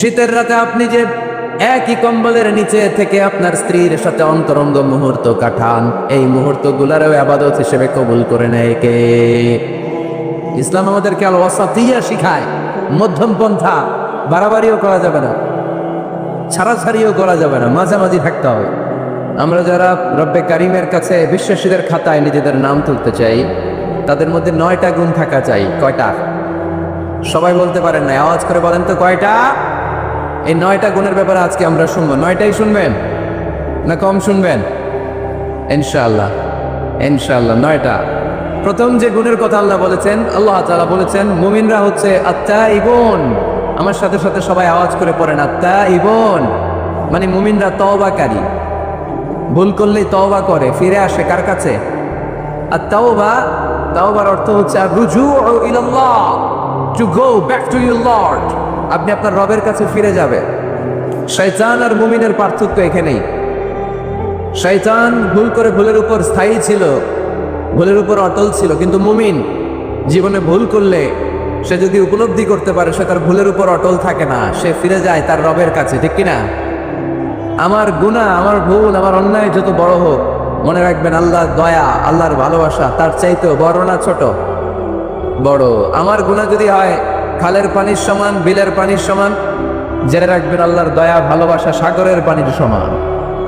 শীতের রাতে আপনি যে একই কম্বলের নিচে থেকে আপনার স্ত্রীর সাথে অন্তরঙ্গ মুহূর্ত কাটান, এই মুহূর্তগুলোরও ইবাদত হিসেবে কবুল করে নেয় কে? ইসলাম আমাদেরকে আল ওয়াসাতিয়া শিখায়, মধ্যম পন্থা। বাড়াবাড়িও করা যাবে না, ছাড়াছাড়িও করা যাবে না, মাঝামাঝি থাকতে হবে। আমরা যারা রব্বে কারিমের কাছে বিশ্বাসীদের খাতায় নিজেদের নাম তুলতে চাই, তাদের মধ্যে 9টা গুণ থাকা চাই। কয়টা? সবাই বলতে পারেন না, আওয়াজ করে বলেন তো কয়টা? এই 9টা গুণের ব্যাপারে আজকে আমরা শুনবো। 9টাই শুনবেন না কম শুনবেন? ইনশাআল্লাহ ইনশাআল্লাহ 9টা। প্রথম যে গুণের কথা আল্লাহ বলেছেন, আল্লাহ তাআলা বলেছেন মুমিনরা হচ্ছে আত্তাইবুন। আমার সাথে সাথে সবাই আওয়াজ করে পড়েন আত্তাইবুন, মানে মুমিনরা তওবাকারী। ভুল করলেই তওবা করে, ফিরে আসে কার কাছে? আর তাওবার অর্থ হচ্ছে রুজুউ ইলাল্লাহ, to go back to your lord. আপনি আপনার রবের কাছে ফিরে যাবে। শয়তান আর মুমিনের পার্থক্য এখানেই। শয়তান ভুল করে ভুলের উপর স্থায়ী ছিল, ভুলের উপর অটল ছিল, কিন্তু মুমিন জীবনে ভুল করলে সে যদি উপলব্ধি করতে পারে সে তার ভুলের উপর অটল থাকে না, সে ফিরে যায় তার রবের কাছে। ঠিক কিনা? আমার গুনাহ, আমার ভুল, আমার অন্যায় যত বড় হোক, মনে রাখবেন আল্লাহর দয়া, আল্লাহর ভালোবাসা তার চাইতেও বড় না ছোট? বড়। আমার গুনাহ যদি হয় খালের পানির সমান, বিলের পানির সমান, জেনে রাখবেন আল্লাহর দয়া ভালোবাসা সাগরের পানির সমান।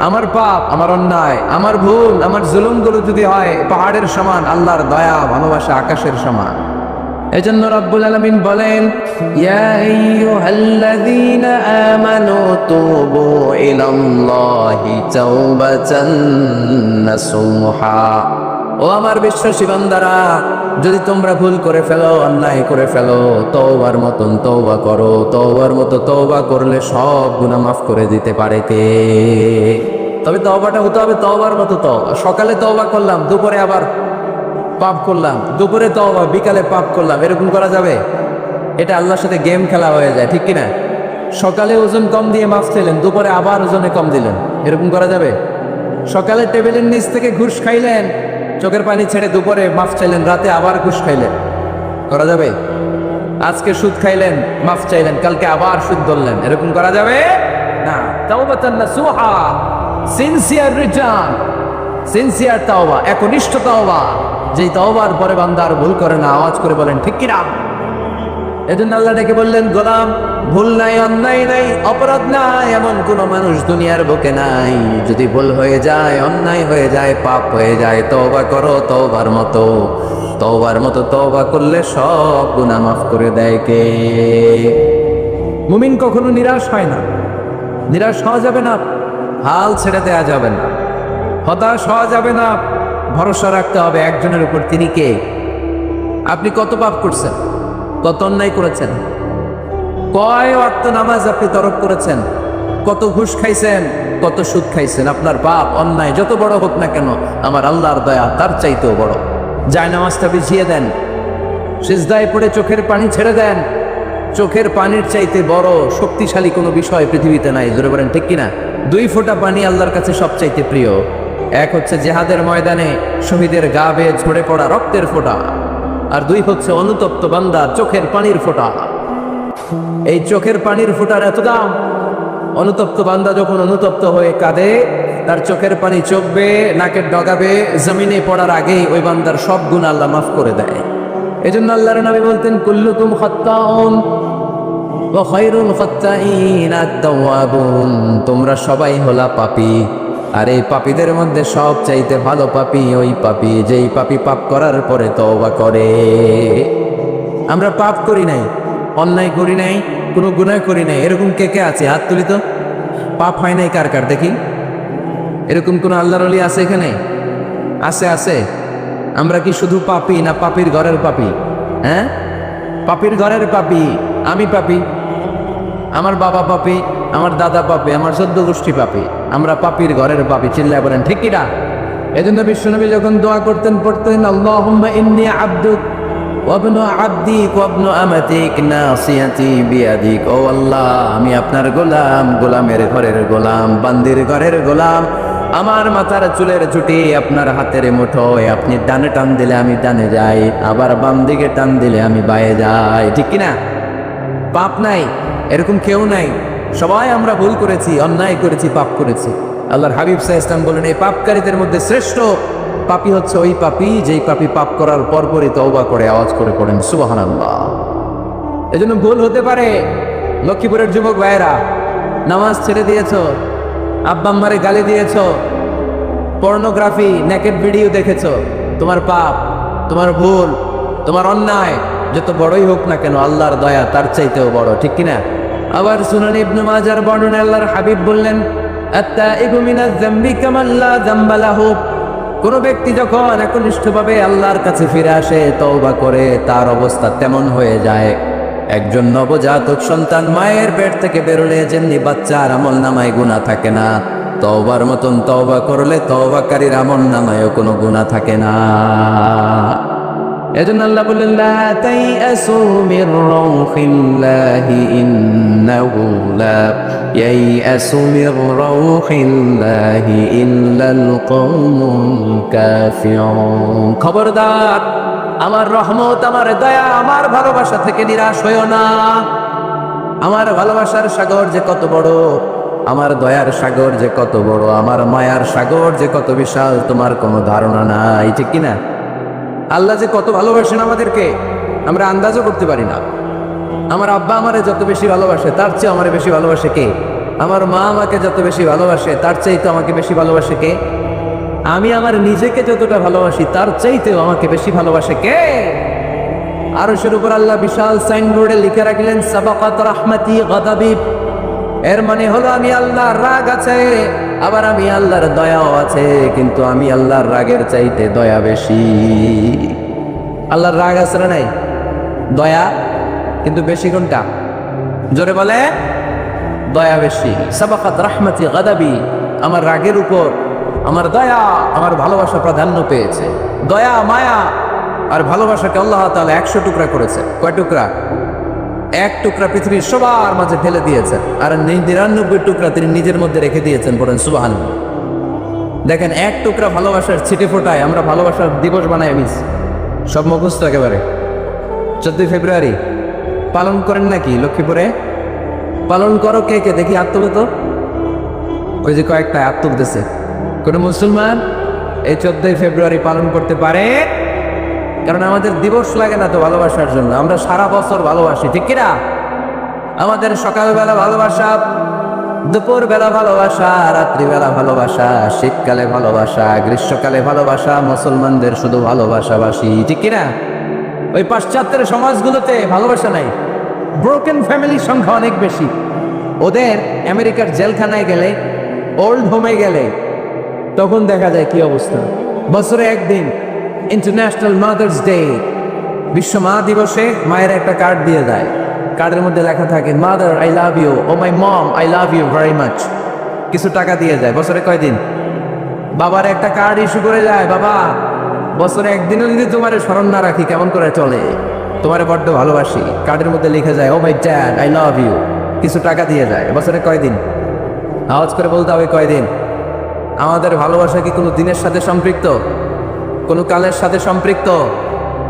আমার পাপ, আমার অন্যায়, আমার ভুল, আমার জুলুমগুলো যদি হয় পাহাড়ের সমান, আল্লাহর দয়া ভালোবাসা আকাশের সমান। এজন্য রব্বুল আলামিন বলেন, ইয়া আইয়ুহাল্লাযীনা আমানু তুবু ইলাল্লাহি তাওবাতান নাসুহা। ও আমার বিশ্বাসী বান্দারা, যদি তোমরা ভুল করে ফেলো, অন্যায় করে ফেলো, তওবার মতন তওবা করো। তওবার মতো তওবা করলে সব গুনাহ মাফ করে দিতে পারে কে? তবে তওবাটা হতে হবে তওবার মতো তওবা। সকালে তওবা করলাম, দুপুরে আবার পাপ করলাম, দুপুরে তওবা, বিকালে পাপ করলাম, এরকম করা যাবে? এটা আল্লাহর সাথে গেম খেলা হয়ে যায়, ঠিক কিনা? সকালে ওজন কম দিয়ে মাফ চাইলেন, দুপুরে আবার ওজনে কম দিলেন, এরকম করা যাবে? সকালে টেবিলের নিচ থেকে ঘুষ খাইলেন, চোখের পানি ছেড়ে দুপুরে মাফ চাইলেন, রাতে আবার ঘুষ খাইলেন, করা যাবে? আজকে সুদ খাইলেন, মাফ চাইলেন, কালকে আবার সুদ ধরলেন, এরকম করা যাবে না। তাওবাতান নাসুহা, সিনসিয়ার রিটার্ন, সিনসিয়ার তাওবা, একনিষ্ঠ তাওবা, যেই তাওবার পরে বান্দা আর ভুল করে না। আওয়াজ করে বলেন ঠিক কিনা? এজন্য আল্লাহ ডেকে বললেন, গোলাম, ভুল নাই, অন্যায় নাই, অপরাধ নাই, এমন কোন মানুষ দুনিয়ার বুকে নাই। যদি ভুল হয়ে যায়, অন্যায় হয়ে যায়, পাপ হয়ে যায়, তওবা করো তওবার মতো। তওবার মতো তওবা করলে সব গুনাহ মাফ করে দেয় কে? মুমিন কখনো নিরাশ হয় না, নিরাশ হওয়া যাবে না, হাল ছেড়ে দেয়া যাবে না, হতাশ হওয়া যাবে না। ভরসা রাখতে হবে একজনের উপর, তিনি কে? আপনি কত পাপ করছেন, কত অন্যায় করেছেন, কয় ওয়াক্ত নামাজ আপনি তরক করেছেন, কত ঘুষ খাইছেন, কত সুদ খাইছেন। আপনার পাপ অন্যায় যত বড় হোক না কেন, আমার আল্লাহর দয়া তার চাইতেও বড়। যায় নামাজটা বিছিয়ে দেন, সিজদায় পড়ে চোখের পানি ছেড়ে দেন। চোখের পানির চাইতে বড় শক্তিশালী কোনো বিষয় পৃথিবীতে নাই। জোরে বলেন ঠিক কিনা? 2 ফোঁটা পানি আল্লাহর কাছে সবচাইতে প্রিয়। এক হচ্ছে জেহাদের ময়দানে শহীদের গা বেয়ে ঝরে পড়া রক্তের ফোঁটা, আর 2 হচ্ছে অনুতপ্ত বান্দার চোখের পানির ফোঁটা। এই চোখের পানির ফোঁটার এত দাম, অনুতপ্ত বান্দা যখন অনুতপ্ত হয়ে কাঁদে, তার চোখের পানি চোখ বেয়ে নাকের ডগাবে জমিনে পড়ার আগেই ওই বান্দার সব গুনাহ আল্লাহ মাফ করে দেয়। এজন্য আল্লাহর নবী বলতেন, কুল্লুকুম খাত্তাউন ওয়া খায়রুল খাত্তাইন আত-তাওয়াবুন। তোমরা সবাই হলা পাপী, আর এই পাপীদের মধ্যে সব চাইতে ভালো পাপী ওই পাপী যেই পাপী পাপ করার পরে তওবা করে। আমরা পাপ করি নাই, অন্যায় করি নাই, কোনো গুনাহ করি নাই, এরকম কে কে আছে? হাত তুলি তো। পাপ হয় নাই কার কার দেখি? এরকম কোন আল্লাহর ওলি আছে এখানে? আছে, আছে। আমরা কি শুধু পাপী না পাপীর ঘরের পাপী? হ্যাঁ, পাপীর ঘরের পাপী। আমি পাপী, আমার বাবা পাপী, আমার দাদা পাপী, আমার 14 গোষ্ঠী পাপী। আমরা পাপীর ঘরের পাপী। চিল্লায় বলেন ঠিক কিনা? এজন্য বিশ্বনবী যখন দোয়া করতেন, পড়তেন, আল্লাহুম্মা ইন্নী আবদুক ওয়া ইবনু আবদিক ওয়া ইবনু আমাতিক নাসিয়াতি বিয়াদিক। ও আল্লাহ, আমি আপনার গোলাম, গোলামের ঘরের গোলাম, বান্দির ঘরের গোলাম। আমার মাথার চুলের ছুটি আপনার হাতের মুঠোয়। আপনি ডানে টান দিলে আমি ডানে যাই, আবার বাম দিকে টান দিলে আমি বায়ে যাই। ঠিক কিনা? পাপ নাই, এরকম কেউ নাই। সবাই আমরা ভুল করেছি, অন্যায় করেছি, পাপ করেছি। আল্লাহর হাবিব সাল্লাল্লাহু আলাইহি ওয়াসাল্লাম বলেন, এই পাপকারীদের মধ্যে শ্রেষ্ঠ পাপী হচ্ছে ওই পাপী যেই পাপী পাপ করার পরপরই তওবা করে আওয়াজ করে পড়েন সুবহানাল্লাহ। এজন্য ভুল হতে পারে। লক্ষ্মীপুরের যুবক ভাইয়েরা, নামাজ ছেড়ে দিয়েছো, আব্বা আম্মারে গালি দিয়েছো, পর্নোগ্রাফি নেকেড ভিডিও দেখেছো, তোমার পাপ, তোমার ভুল, তোমার অন্যায় যত বড়ই হোক না কেন আল্লাহর দয়া তার চাইতেও বড়, ঠিক কিনা? আবার সুনান ইবনে মাজার বর্ণনায় আল্লাহর হাবিব বললেন, আত-তাইবু মিনাজ যামবি কামান লা যামবা লাহু। কোন ব্যক্তি যখন একনিষ্ঠভাবে আল্লাহর কাছে ফিরে আসে, তওবা করে, তার অবস্থা তেমন হয়ে যায় একজন নবজাতক সন্তান মায়ের পেট থেকে বেরোলে যেমনি বাচ্চার আমল নামায় গুনাহ থাকে না, তওবার মতন তওবা করলে তওবাকারীর আমল নামায়ও কোনো গুনাহ থাকে না। এজন্য আল্লাহ বললেন, লা তাইআসু মির রাউহিল্লাহি ইন্নাহু লা ইয়াইআসু মির রাউহিল্লাহি ইল্লাল কওমুল কাফিরুন। খবরদার, আমার রহমত, আমার দয়া, আমার ভালোবাসা থেকে নিরাশ হইও না। আমার ভালোবাসার সাগর যে কত বড়, আমার দয়ার সাগর যে কত বড়, আমার মায়ার সাগর যে কত বিশাল, তোমার কোনো ধারণা নাই, ঠিক কিনা? আল্লাহ যে কত ভালোবাসেন আমাদেরকে আমরা আন্দাজও করতে পারি না। আমার আব্বা আমারে যত বেশি ভালোবাসে তার চেয়ে আমারে বেশি ভালোবাসে কে? আমার মা আমাকে যত বেশি ভালোবাসে তার চাইতে আমাকে বেশি ভালোবাসে কে? আমি আমার নিজেকে যতটা ভালোবাসি তার চাইতেও আমাকে বেশি ভালোবাসে কে? আরশের উপর আল্লাহ বিশাল সাইনবোর্ডে লিখে রাখলেন, সাবাকাত রাহমাতি গাদাবি। এর মানে হলো আমি আল্লাহর রাগ আছে, আবার আমি আল্লাহর দয়াও আছে, কিন্তু আমি আল্লাহর রাগের চাইতে দয়া বেশি। আল্লাহর রাগ আছে না নাই? দয়া কিন্তু বেশি কোনটা? জোরে বলে, দয়া বেশি। সাবাকাত রাহমাতি গাদাবি, আমার রাগের উপর আমার দয়া, আমার ভালোবাসা প্রাধান্য পেয়েছে। দয়া, মায়া আর ভালোবাসাকে আল্লাহ তাআলা 100 টুকরা করেছে। কয় টুকরা? এক টুকরা পৃথিবীর সবার মাঝে ফেলে দিয়েছেন, আর 99 টুকরা তিনি নিজের মধ্যে রেখে দিয়েছেন। বলেন সুবহানাল্লাহ। দেখেন, এক টুকরা ভালোবাসার ছিটে ফোটায় আমরা ভালোবাসার দিবস বানাই মিস। সব মুখস্থ একেবারে। 14 ফেব্রুয়ারি পালন করেন নাকি লক্ষ্মীপুরে? পালন করো কে কে দেখি, হাত তোলো তো। ওই যে কয়েকটা হাত তুলতেছে। কোন মুসলমান এই 14 ফেব্রুয়ারি পালন করতে পারে? কারণ আমাদের দিবস লাগে না তো ভালোবাসার জন্য, আমরা সারা বছর ভালোবাসি, ঠিক কিনা? আমাদের সকালবেলা ভালোবাসা, দুপুর বেলা ভালোবাসা, রাত্রিবেলা ভালোবাসা, শীতকালে ভালোবাসা, গ্রীষ্মকালে ভালোবাসা, মুসলমানদের শুধু ভালোবাসাবাসি, ঠিক কিনা? ওই পাশ্চাত্যের সমাজগুলোতে ভালোবাসা নাই, ব্রোকেন ফ্যামিলির সংখ্যা অনেক বেশি। ওদের আমেরিকার জেলখানায় গেলে, ওল্ড হোমে গেলে তখন দেখা যায় কি অবস্থা। বছরে একদিন ইন্টারন্যাশনাল মাদার্স ডে, বিশ্ব মা দিবসে মায়ের একটা কার্ড দিয়ে দেয়। কার্ডের মধ্যে লেখা থাকে, mother I love you, oh my mom I love you very much. কিছু টাকা দিয়ে যায়। বছরে কয়দিন? বাবার একটা কার্ড ইস্যু করে যায়, বাবা বছরে একদিনও যদি তোমার স্মরণ না রাখি কেমন করে চলে, তোমারে বড্ড ভালোবাসি। কার্ডের মধ্যে লিখে যায়, oh my dad I love you. কিছু টাকা দিয়ে যায়। বছরে কয়দিন? আওয়াজ করে বলতে হবে কয়দিন? আমাদের ভালোবাসা কি কোনো দিনের সাথে সম্পৃক্ত? কোনো কালের সাথে সম্পৃক্ত?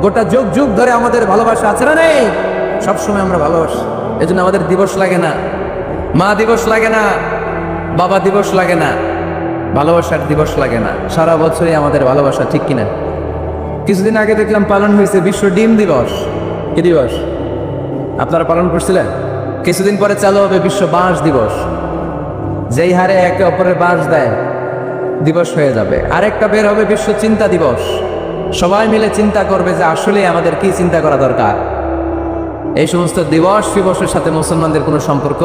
গোটা যুগ যুগ ধরে আমাদের ভালোবাসা আছে না নেই? সবসময় আমরা ভালোবাসি। এজন্য আমাদের দিবস লাগে না, মা দিবস লাগে না, বাবা দিবস লাগে না, ভালোবাসার দিবস লাগে না। সারা বছরই আমাদের ভালোবাসা, ঠিক কিনা? কিছুদিন আগে দেখলাম পালন হয়েছে বিশ্ব ডিম দিবস। কি দিবস? আপনারা পালন করছিলেন? কিছুদিন পরে চালু হবে বিশ্ব বাঁশ দিবস। যেই হারে একে অপরের বাঁশ দেয় দিবস হয়ে যাবে। আরেকটা বের হবে বিশ্ব চিন্তা দিবস। সবাই মিলে চিন্তা করবে যে আসলে আমাদের কি চিন্তা করা দরকার। এই সমস্ত দিবস ফিবসের সাথে মুসলমানদের কোনো সম্পর্ক।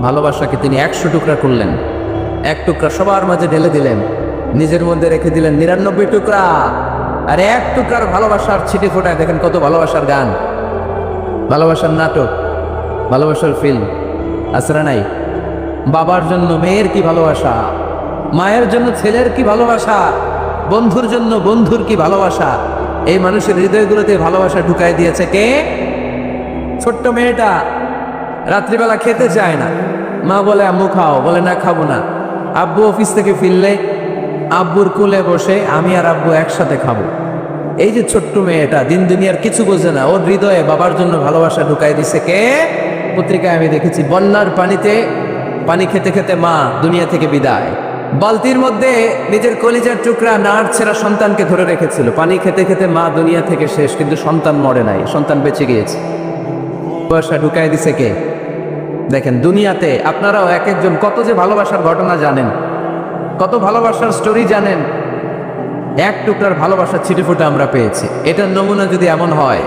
ভালোবাসাকে তিনি 100 টুকরা করলেন, এক টুকরা সবার মাঝে ঢেলে দিলেন, নিজের মধ্যে রেখে দিলেন 99 টুকরা। আর এক টুকরার ভালোবাসার ছিটে ফোটায় দেখেন কত ভালোবাসার গান, ভালোবাসার নাটক, ভালোবাসার ফিল্ম আছে না নাই? বাবার জন্য মেয়ের কি ভালোবাসা, মায়ের জন্য ছেলের কি ভালোবাসা, বন্ধুর জন্য বন্ধুর কি ভালোবাসা। এই মানুষের হৃদয়গুলোতে ভালোবাসা ঢুকাই দিয়েছে কে? ছোট্ট মেয়েটা রাত্রিবেলা খেতে চায় না, মা বলে আম্মু খাও, বলে না খাবো না। আব্বু অফিস থেকে ফিরলে আব্বুর কোলে বসে আমি আর আব্বু একসাথে খাবো। এই যে ছোট্ট মেয়েটা দিন দুনিয়ার কিছু বোঝে না, ওর হৃদয়ে বাবার জন্য ভালোবাসা ঢুকাই দিছে কে? পত্রিকায় আমি দেখেছি বন্যার পানিতে পানি খেতে খেতে মা দুনিয়া থেকে বিদায়, বালতির মধ্যে নিজের কলিজার টুকরা নাড় ছেঁড়া সন্তানকে ধরে রেখেছিল, পানি খেতে খেতে মা দুনিয়া থেকে শেষ, কিন্তু সন্তান মরে নাই, সন্তান বেঁচে গিয়েছে। পয়সা ঢুকাই দিছে কে? দেখেন দুনিয়াতে আপনারাও এক একজন কত যে ভালোবাসার ঘটনা জানেন, কত ভালোবাসার স্টোরি জানেন। এক টুকরার ভালোবাসার ছিটেফোঁটা আমরা পেয়েছি। এটার নমুনা যদি এমন হয়,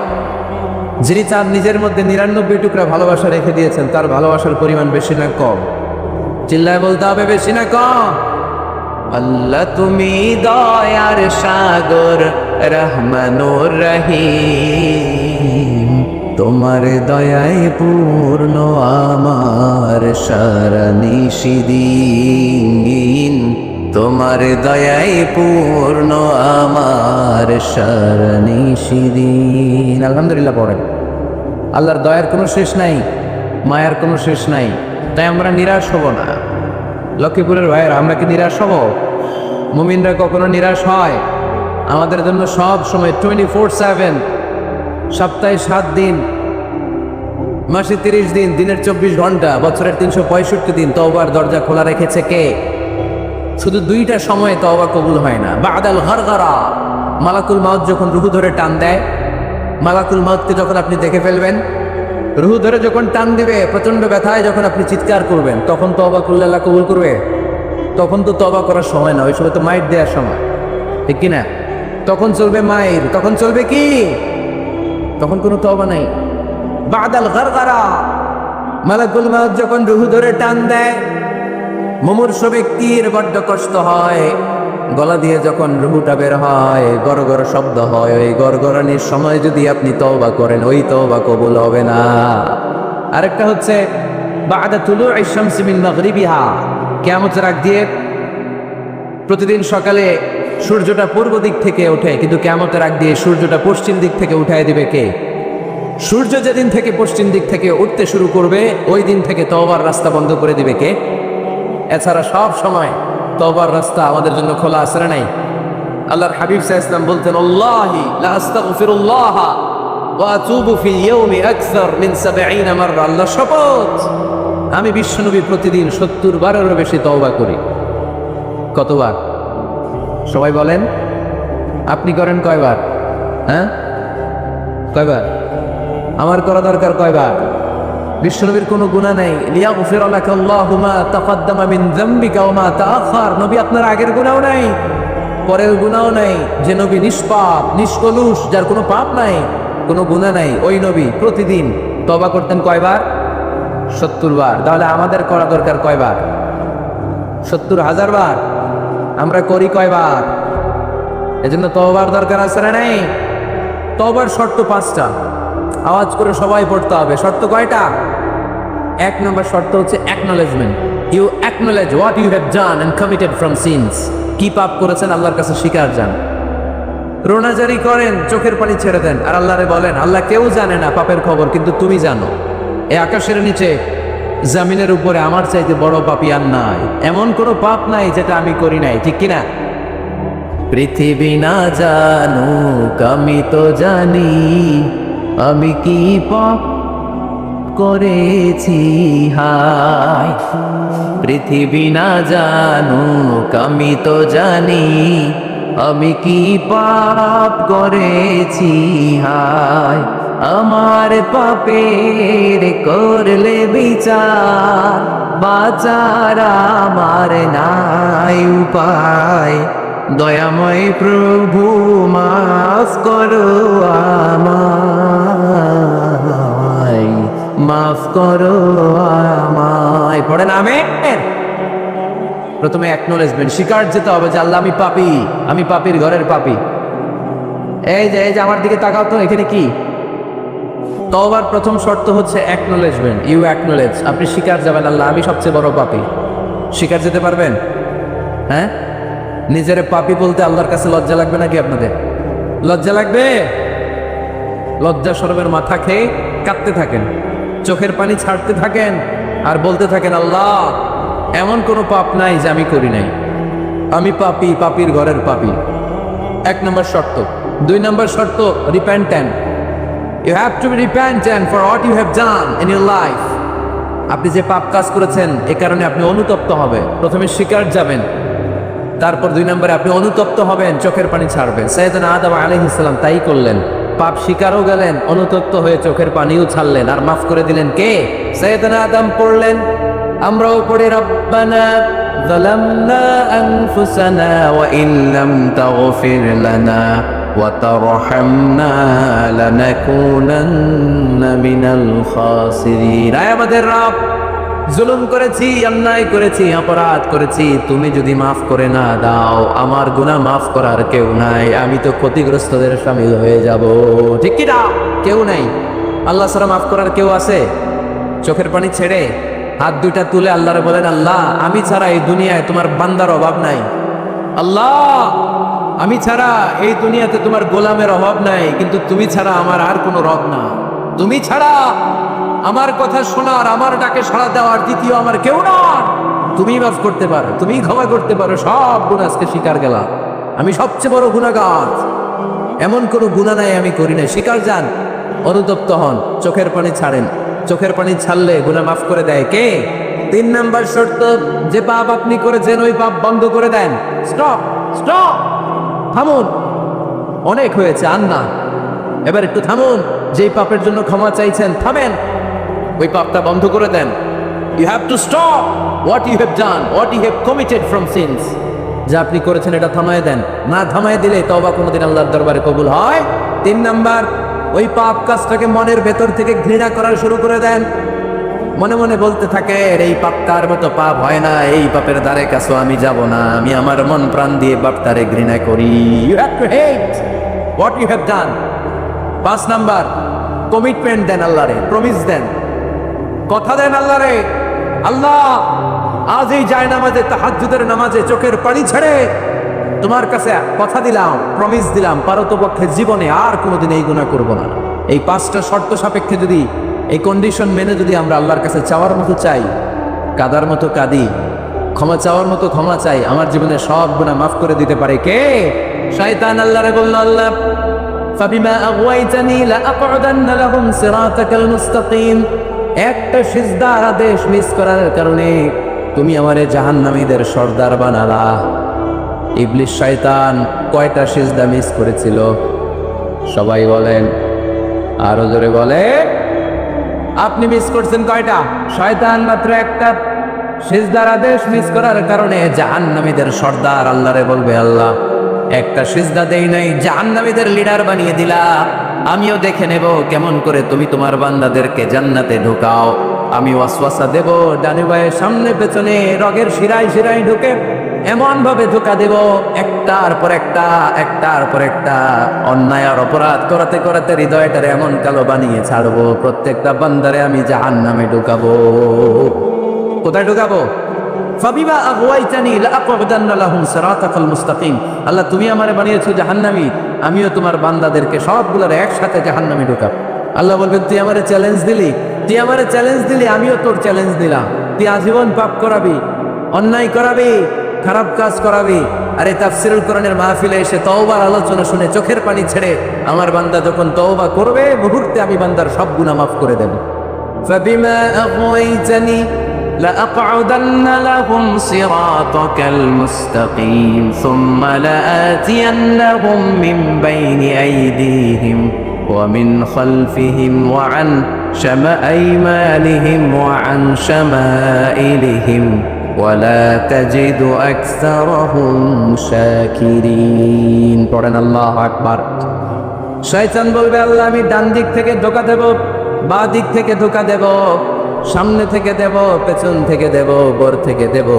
যিনি তার নিজের মধ্যে 99 টুকরা ভালোবাসা রেখে দিয়েছেন, তার ভালোবাসার পরিমাণ বেশি না কম? চিল্লায় বলতে হবে বেশি না কম? আল্লাহ তুমি দয়ার সাগর, রহমানুর রহিম, তোমার দয়ায় পূর্ণ আমার সারা নিশিদিন, তোমার দয়ায় পূর্ণ আমার সারা নিশিদিন। আলহামদুলিল্লাহ পড়েন। আল্লাহর দয়ার কোনো শেষ নাই, মায়ার কোনো শেষ নাই, তাই আমরা নিরাশ হব না। লক্ষ্মীপুরের ভাইয়েরা, আমরা কি নিরাশ হব? মুমিনরা কখনো নিরাশ হয়? আমাদের জন্য সব সময় 24/7, সপ্তাহে 7 দিন, মাসে 30 দিন, দিনের 24 ঘন্টা, বছরের 365 দিন তওবার দরজা খোলা রেখেছে কে? শুধু 2টা সময়ে তওবা কবুল হয় না। বাদাল গরগরা, মালাকুল মাউত যখন রুহু ধরে টান দেয়, মালাকুল মাউতকে যখন আপনি দেখে ফেলবেন, রুহু ধরে যখন টান দিবে, প্রচন্ড ব্যথায় যখন আপনি চিৎকার করবেন, তখন তওবা করলে আল্লাহ কবুল করবে? তখন তো তওবা করার সময় না, ওই সময় তো মাইর দেওয়ার সময়, ঠিক কিনা? তখন চলবে মাইর, তখন চলবে কি? তখন কোনো তওবা নাই। বাদাল গরগরা, মালাকুল মাউত যখন রুহু ধরে টান দেয়, মুমূর্ষু ব্যক্তির বড্ড কষ্ট হয়, গলা দিয়ে যখন রুহুটা বের হয়, গড়গড় শব্দ হয়, ওই গড়গড়ানির সময় যদি আপনি তওবা করেন, ওই তওবা কবুল হবে না। আরেকটা হচ্ছে বাদা তুলুই শামসি মিন মাগরিবিহা, কিয়ামতের আগ দিয়ে প্রতিদিন সকালে সূর্যটা পূর্ব দিক থেকে ওঠে, কিন্তু কিয়ামতের আগ দিয়ে সূর্যটা পশ্চিম দিক থেকে উঠায় দিবে কে? সূর্য যেদিন থেকে পশ্চিম দিক থেকে উঠতে শুরু করবে, ওই দিন থেকে তওবার রাস্তা বন্ধ করে দিবে কে? এছাড়া সব সময় তওবার রাস্তা আমাদের জন্য খোলা আছে না নাই? আল্লাহর হাবিব সাল্লাল্লাহু আলাইহি ওয়াসাল্লাম বলতেন, আল্লাহি লা আস্তাগফিরুল্লাহ ওয়া আতুবু ফিল ইয়াউমি আকসার মিন 70 মাররা, আল্লাহ শপথ, আমি বিশ্বনবী প্রতিদিন 70 বারেরও বেশি তওবা করি। কতবার? সবাই বলেন, আপনি করেন কয়বার? হ্যাঁ, কয়বার? আমার করা দরকার কয়বার? বিশ্বনবীর কোনো গুনাহ নাই। লিয়াগফির লাকা আল্লাহু মা তাকদ্দামা মিন যামবিকা ওয়া মা তাআখার, নবী আপনার আগের গুনাহও নাই, পরের গুনাহও নাই। যে নবী নিষ্পাপ, নিষ্কলুষ, যার কোনো পাপ নাই, কোনো গুনাহ নাই, ওই নবী প্রতিদিন তওবা করতেন কয়বার? 70 বার। তাহলে আমাদের করা দরকার কয়বার? 70,000 বার। আমরা করি কয়বার? এজন্য তওবার দরকার আছে না নাই? তওবার শর্ত 5টা, আওয়াজ করে সবাই পড়তে হবে। শর্ত কয়টা? 1 নম্বর শর্ত হচ্ছে acknowledgement. You acknowledge what you have done and committed from sins. কি পাপ করেছেন আল্লাহর কাছে স্বীকার যান। রোনাজারি করেন, চোখের পানি ছেড়ে দেন, আর আল্লাহরে বলেন, আল্লাহ কেউ জানে না পাপের খবর, কিন্তু তুমি জানো। এই আকাশের নিচে, জমিনের উপরে আমার চাইতে বড় পাপী আর নাই, এমন কোনো পাপ নাই যেটা আমি করি নাই, ঠিক কিনা? পৃথিবী না জানুক আমি তো জানি, আমি কি পাপ করেছি হায়। পৃথিবী না জানুক আমি তো জানি, আমি কি পাপ করেছি হায়। আমার পাপের করলে বিচার, বাঁচার আমার নাই উপায়। দয়াময় প্রভু মাফ করো আমায়, মাফ করো আমায়। পড়েন আমেন। প্রথমে অ্যাকনলেজমেন্ট, স্বীকার যেতে হবে যে আল্লাহ আমি পাপী, আমি পাপীর ঘরের পাপী। এই যে আমার দিকে তাকাও তো, এখানে কি? তওবার প্রথম শর্ত হচ্ছে অ্যাকনলেজমেন্ট। ইউ অ্যাকনলেজ, আপনি স্বীকার যাবেন আল্লাহ আমি সবচেয়ে বড় পাপী। স্বীকার যেতে পারবেন? হ্যাঁ, নিজের পাপী বলতে আল্লাহর কাছে লজ্জা লাগবে নাকি? আপনাদের লজ্জা লাগবে? লজ্জা শরমের মাথা খেয়ে কাঁদতে থাকেন, চোখের পানি ছাড়তে থাকেন, আর বলতে থাকেন আল্লাহ এমন কোনো পাপ নাই যে আমি করি নাই, আমি পাপী, পাপীর ঘরের পাপী। 1 নম্বর শর্ত। 2 নম্বর শর্ত repentant. You have to be repentant for what you have done in your life. আপনি যে পাপ কাজ করেছেন এ কারণে আপনি অনুতপ্ত হবে। প্রথমে শিকার যাবেন, তারপর 2 নম্বরে আপনি অনুতপ্ত হবেন, চোখের পানি ছাড়বেন। সাইয়েদনা আদম আলাইহিস সালাম তাই করলেন। পাপ শিকারও গেলেন, অনুতপ্ত হয়ে চোখের পানিও ছাড়লেন, আর মাফ করে দিলেন কে? সাইয়েদনা আদম পড়লেন, আমরাও পড়ি রব্বানা যালামনা আনফুসানা ওয়া ইন লাম তাগফির লানা ওয়া তারহামনা লানাকুনান্না মিনাল খাসিরিন। আয় আমাদের রব, জুলুম করেছি, অন্যায় করেছি, অপরাধ করেছি, তুমি যদি মাফ করে না দাও, আমার গুনাহ মাফ করার কেউ নাই, আমি তো ক্ষতিগ্রস্তদের শামিল হয়ে যাব। ঠিক কি না? কেউ নাই। আল্লাহ ছাড়া মাফ করার কেউ আছে? চোখের পানি ছেড়ে হাত দুইটা তুলে আল্লাহরে বলেন, আল্লাহ আমি ছাড়া এই দুনিয়ায় তোমার বান্দার অভাব নাই। আল্লাহ আমি ছাড়া এই দুনিয়াতে তোমার গোলামের অভাব নাই, কিন্তু তুমি ছাড়া আমার আর কোনো রব না। তুমি ছাড়া আমার কথা শোনার, আমার ডাকে সাড়া দেওয়ার দ্বিতীয় আমার কেউ না। তুমি মাফ করতে পারো, তুমি ক্ষমা করতে পারো, সব গুনাহ আজকে স্বীকার গেলাম, আমি সবচেয়ে বড় গুনাহগার, এমন কোনো গুনাহ নাই আমি করি না। স্বীকার যান, অনুতপ্ত হন, চোখের পানি ছাড়েন। চোখের পানি ছাড়লে গুনাহ মাফ করে দেয় কে? 3 নাম্বার শর্ত, যে পাপ আপনি করেছেন ওই পাপ বন্ধ করে দেন। স্টপ, স্টপ, থামুন, অনেক হয়েছে, আর না, এবার একটু থামুন। যেই পাপের জন্য ক্ষমা চাইছেন থামেন, ওই পাপটা বন্ধ করে দেন। You have to stop what you have done, what you have committed from sins. যা আপনি করেছেন এটা থামায় দেন, না থামায় দিলে তওবা কোনোদিন আল্লাহর দরবারে কবুল হয়? 3 নাম্বার, ওই পাপ কাজটাকে মনের ভেতর থেকে ঘৃণা করা শুরু করে দেন। মনে মনে বলতে থাকে, এই পাপটার মতো পাপ হয় না, এই পাপের দ্বারে কাছে আমি যাব না, আমি আমার মন প্রাণ দিয়ে পাপটারে ঘৃণা করি। You have to hate what you have done. 5 number, commitment দেন আল্লাহরে, প্রমিস দেন, কথা দেন আল্লাহরে, আল্লাহ আজ এই জায়নামাজে, তাহাজ্জুদের নামাজে চোখের পানি ছেড়ে তোমার কাছে কথা দিলাম, প্রমিস দিলাম, পারতপক্ষে জীবনে আর কোনোদিন এই গুনাহ করব না। এই 5টা শর্ত সাপেক্ষে যদি, এই কন্ডিশন মেনে যদি আমরা আল্লাহর কাছে চাওয়ার মতো চাই, কাদার মতো কাঁদি, ক্ষমা চাওয়ার মতো ক্ষমা চাই, আমার জীবনে সব গুনাহ মাফ করে দিতে পারে কে? শয়তান আল্লাহরে বলল, আল্লাহ ফাবিমা আগওয়াইতানি লাআকউদান্না লাহুম সিরাতাকাল মুস্তাকিম। একটা সিজদার আদেশ মিস করার কারণে তুমি আমারে জাহান্নামীদের সর্দার বানালা। ইবলিস শয়তান কয়টা সিজদা মিস করেছিল? সবাই বলেন, আরো জোরে বলে, আপনি মিস করছেন কয়টা? শয়তান মাত্র একটা। সিজদার আদেশ মিস করার কারণে জাহান্নামীদের সর্দার আল্লাহরে বলবে, আল্লাহ একটা সিজদা দেই নাই, জাহান্নামীদের লিডার বানিয়ে দিলা, আমিও দেখে নেব কেমন করে তুমি তোমার বান্দাদেরকে জান্নাতে ঢোকাও। আমি ওয়াসওয়াসা দেব, ডানে বায়ে সামনে পেছনে রগের শিরায় শিরায় ঢুকে এমন ভাবে ধোকা দেব, একটার পর একটা, একটার পর একটা অন্যায় আর অপরাধ করাতে করাতে হৃদয়টারে এমন কালো বানিয়ে ছাড়বো, প্রত্যেকটা বান্দারে আমি জাহান্নামে ঢুকাবো। কোথায় ঢুকাবো? ফাবিমা আগওয়াইতানি লাআকউদান্না লাহুম সিরাতাকাল মুস্তাকিম। আল্লাহ তুমি আমারে বানিয়েছো জাহান্নামী, আমিও তোমার বান্দাদেরকে সবগুলোর একসাথে জাহান্নামে ঢুকাবো। আল্লাহ বলবেন, তুই আমারে চ্যালেঞ্জ দিলি, তুই আমারে চ্যালেঞ্জ দিলি, আমিও তোর চ্যালেঞ্জ দিলাম। তুই আজীবন পাপ করাবি, অন্যায় করাবি, খারাপ কাজ করাবি, আরে তাফসীরুল কোরআনের মাহফিলে এসে তওবার আলোচনা শুনে চোখের পানি ছেড়ে আমার বান্দা যখন তওবা করবে, মুহূর্তে আমি বান্দার সব গুনাহ মাফ করে দেব। ফাবিমা আগওয়াইতানি لأقعدن لهم صراطك المستقيم ثم لآتينهم من بين أيديهم ومن خلفهم وعن أيمانهم وعن شمائلهم ولا تجد أكثرهم شاكرين. পড়েন আল্লাহু আকবার। শয়তান বলবে, আল্লাহ আমি ডান দিক থেকে ধোঁকা দেব, বাঁ দিক থেকে ধোঁকা দেব, সামনে থেকে দেব, পেছন থেকে দেব, উপর থেকে দেব,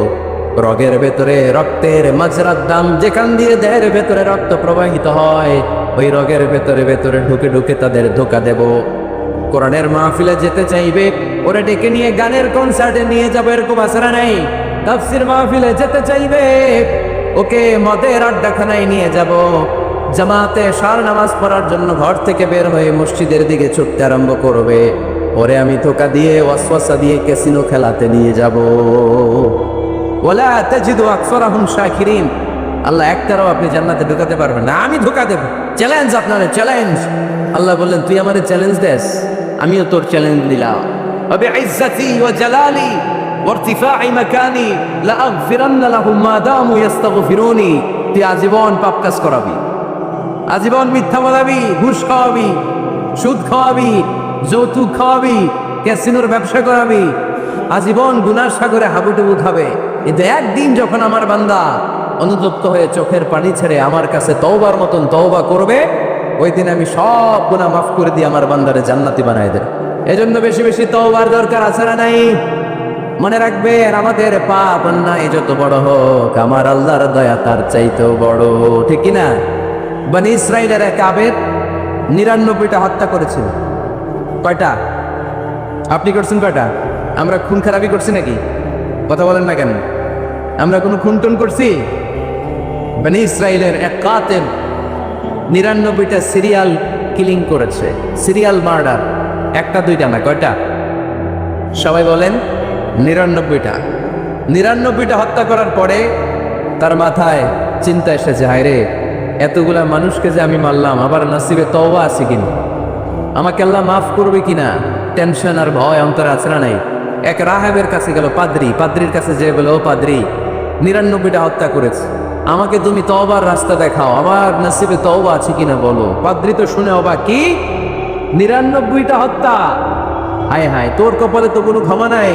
রগের ভেতরে রক্তের মাজরার দাম, যেখান দিয়ে দেহের ভেতরে রক্ত প্রবাহিত হয় ওই রগের ভেতরে ভেতরে ঢুকে ঢুকে তাদের ধোঁকা দেব। কোরআনের মাহফিলে যেতে চাইবে ওরে ডেকে নিয়ে গানের কনসার্টে নিয়ে যাবো, এরকম আশরা নাই। তাফসীর মাহফিলে যেতে চাইবে ওকে মদের আড্ডাখানায় নিয়ে যাব। জামাতে সার নামাজ পড়ার জন্য ঘর থেকে বের হয়ে মসজিদের দিকে ছুটতে আরম্ভ করবে, ওরে আমি ধোঁকা দিয়ে ওয়াসওয়াসা দিয়ে ক্যাসিনো খেলাতে নিয়ে যাব। ওয়ালা তাজিদু আকসারাহুম শাকিরিন। আল্লাহ একটারও আপনি জান্নাতে ঢোকাতে পারবেন না, আমি ধোঁকা দেব। চ্যালেঞ্জ আপনারে, চ্যালেঞ্জ। আল্লাহ বললেন, তুই আমারে চ্যালেঞ্জ দেস, আমিও তোর চ্যালেঞ্জ দিলাম। وبعزتي وجلالي وارتفاع مكاني لأغفرن لهم ما داموا يستغفروني। তুই আজীবন পাপ কাজ করাবি, আজীবন মিথ্যা বলাবি, ঘুষ খাওয়াবি, সুদ খাওয়াবি, যৌতুক খাওয়াবি, ক্যাসিনোর ব্যবসা করাবি, আজীবন গুনার সাগরে হাবুডুবু খাবে। কিন্তু একদিন যখন আমার বান্দা অনুতপ্ত হয়ে চোখের পানি ছেড়ে আমার কাছে তওবার মতন তওবা করবে, ওই দিন আমি সব গুনাহ মাফ করে দিয়ে আমার বান্দারে জান্নাতি বানায় দেব। এজন্য বেশি বেশি তওবার দরকার আছে না নাই? মনে রাখবেন, আমাদের পাপ অন্যায় যত বড় হোক, আমার আল্লাহর দয়া তার চাইতেও বড়, ঠিক কি না? বনি ইসরাইলের এক আবেদ 99টা হত্যা করেছিল। কয়টা? আপনি করছেন কয়টা? আমরা খুন খারাপি করছি নাকি? কথা বলেন না কেন? আমরা কোনো খুনটুন করছি? বনি ইসরাইলের এক কাতেল 99টা সিরিয়াল কিলিং করেছে, সিরিয়াল মার্ডার। একটা দুইটা না, কয়টা? সবাই বলেন 99টা। 99টা হত্যা করার পরে তার মাথায় চিন্তা এসেছে, হায় রে, এতগুলা মানুষকে যে আমি মারলাম, আবার নসিবে তওবা আছে কিনা, আমাকে আল্লাহ মাফ করবে কিনা, টেনশন আর ভয় অন্তরে আছে না নাই? এক রাহেবের কাছে গেল, পাদ্রির কাছে যে বলে, ও পাদ্রি, 99টা হত্যা করেছে, আমাকে তুমি তওবার রাস্তা দেখাও, আমার নসিবে তওবা আছে কিনা বলো। পাদ্রি তো শুনে অবাক, কি 99টা হত্যা? হায় হায়, তোর কপালে তো কোনো ক্ষমা নাই,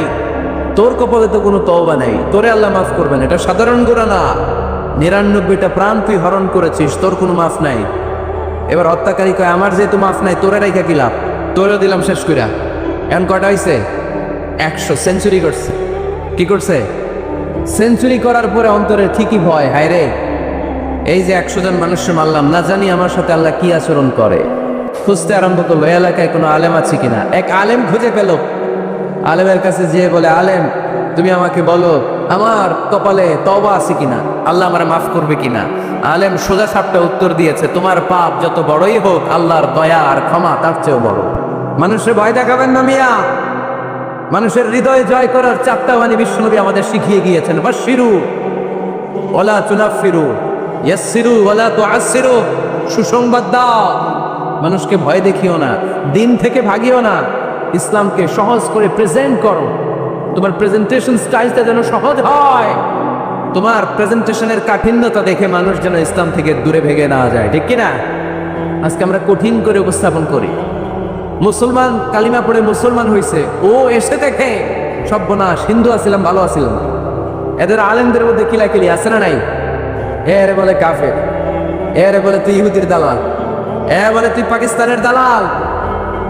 তোর কপালে তো কোনো তওবা নাই, তোরে আল্লাহ মাফ করবেন? এটা সাধারণ গুনাহ না, 99টা প্রাণ তুই হরণ করেছিস, তোর কোনো মাফ নাই। এবার হত্যাকারী কয়, আমার যেহেতু মাফ নাই, তোরে রাইখা কি লাভ, তোরেও দিলাম শেষ কইরা। এখন কয়টা হয়েছে? 100 সেঞ্চুরি করছে। কি করছে? সেঞ্চুরি করার পরে অন্তরে ঠিকই ভয়, হায় রে, এই যে 100 জন মানুষকে মারলাম, না জানি আমার সাথে আল্লাহ কি আচরণ করে। খুঁজতে আরম্ভ করলো এলাকায় কোনো আলেম আছে কিনা। এক আলেম খুঁজে পেল, আলেমের কাছে যেয়ে বলে, আলেম তুমি আমাকে বলো আমার কপালে তওবা আছে কিনা, আল্লাহ আমার মাফ করবে কিনা। আলেম সোজা সাপটা উত্তর দিয়েছে, তোমার পাপ যত বড়ই হোক, আল্লাহর দয়া আর ক্ষমা তার চেয়েও বড়। মানুষের ভয় দেখাবেন না মিয়া, মানুষের হৃদয় জয় করার 4টা বাণী বিশ্বনবী আমাদের শিখিয়ে গিয়েছেন। বাশশিরু ওয়ালা তুনাফিরু, ইয়াসসিরু ওয়ালা তুআসসিরু, সুসংবাদ দাও, মানুষকে ভয় দেখিও না, দিন থেকে ভাগিও না, ইসলামকে সহজ করে প্রেজেন্ট করো। তোমার প্রেজেন্টেশন স্টাইলটা যেন সহজ হয়, তোমার প্রেজেন্টেশনের কাঠিন্যতা দেখে মানুষ যেন ইসলাম থেকে দূরে ভেগে না যায়, ঠিক কিনা? আজকে আমরা কঠিন করে উপস্থাপন করি। মুসলমান কালিমা পড়ে মুসলমান হয়েছে, ও এসে দেখে সর্বনাশ, হিন্দু আছিলাম ভালো আছিলাম। এদের আলেমদের মধ্যে কিলাকিলি আছে না নাই? এরে বলে কাফের, এরে বলে তুই ইহুদির দালাল, এ বলে তুই পাকিস্তানের দালাল,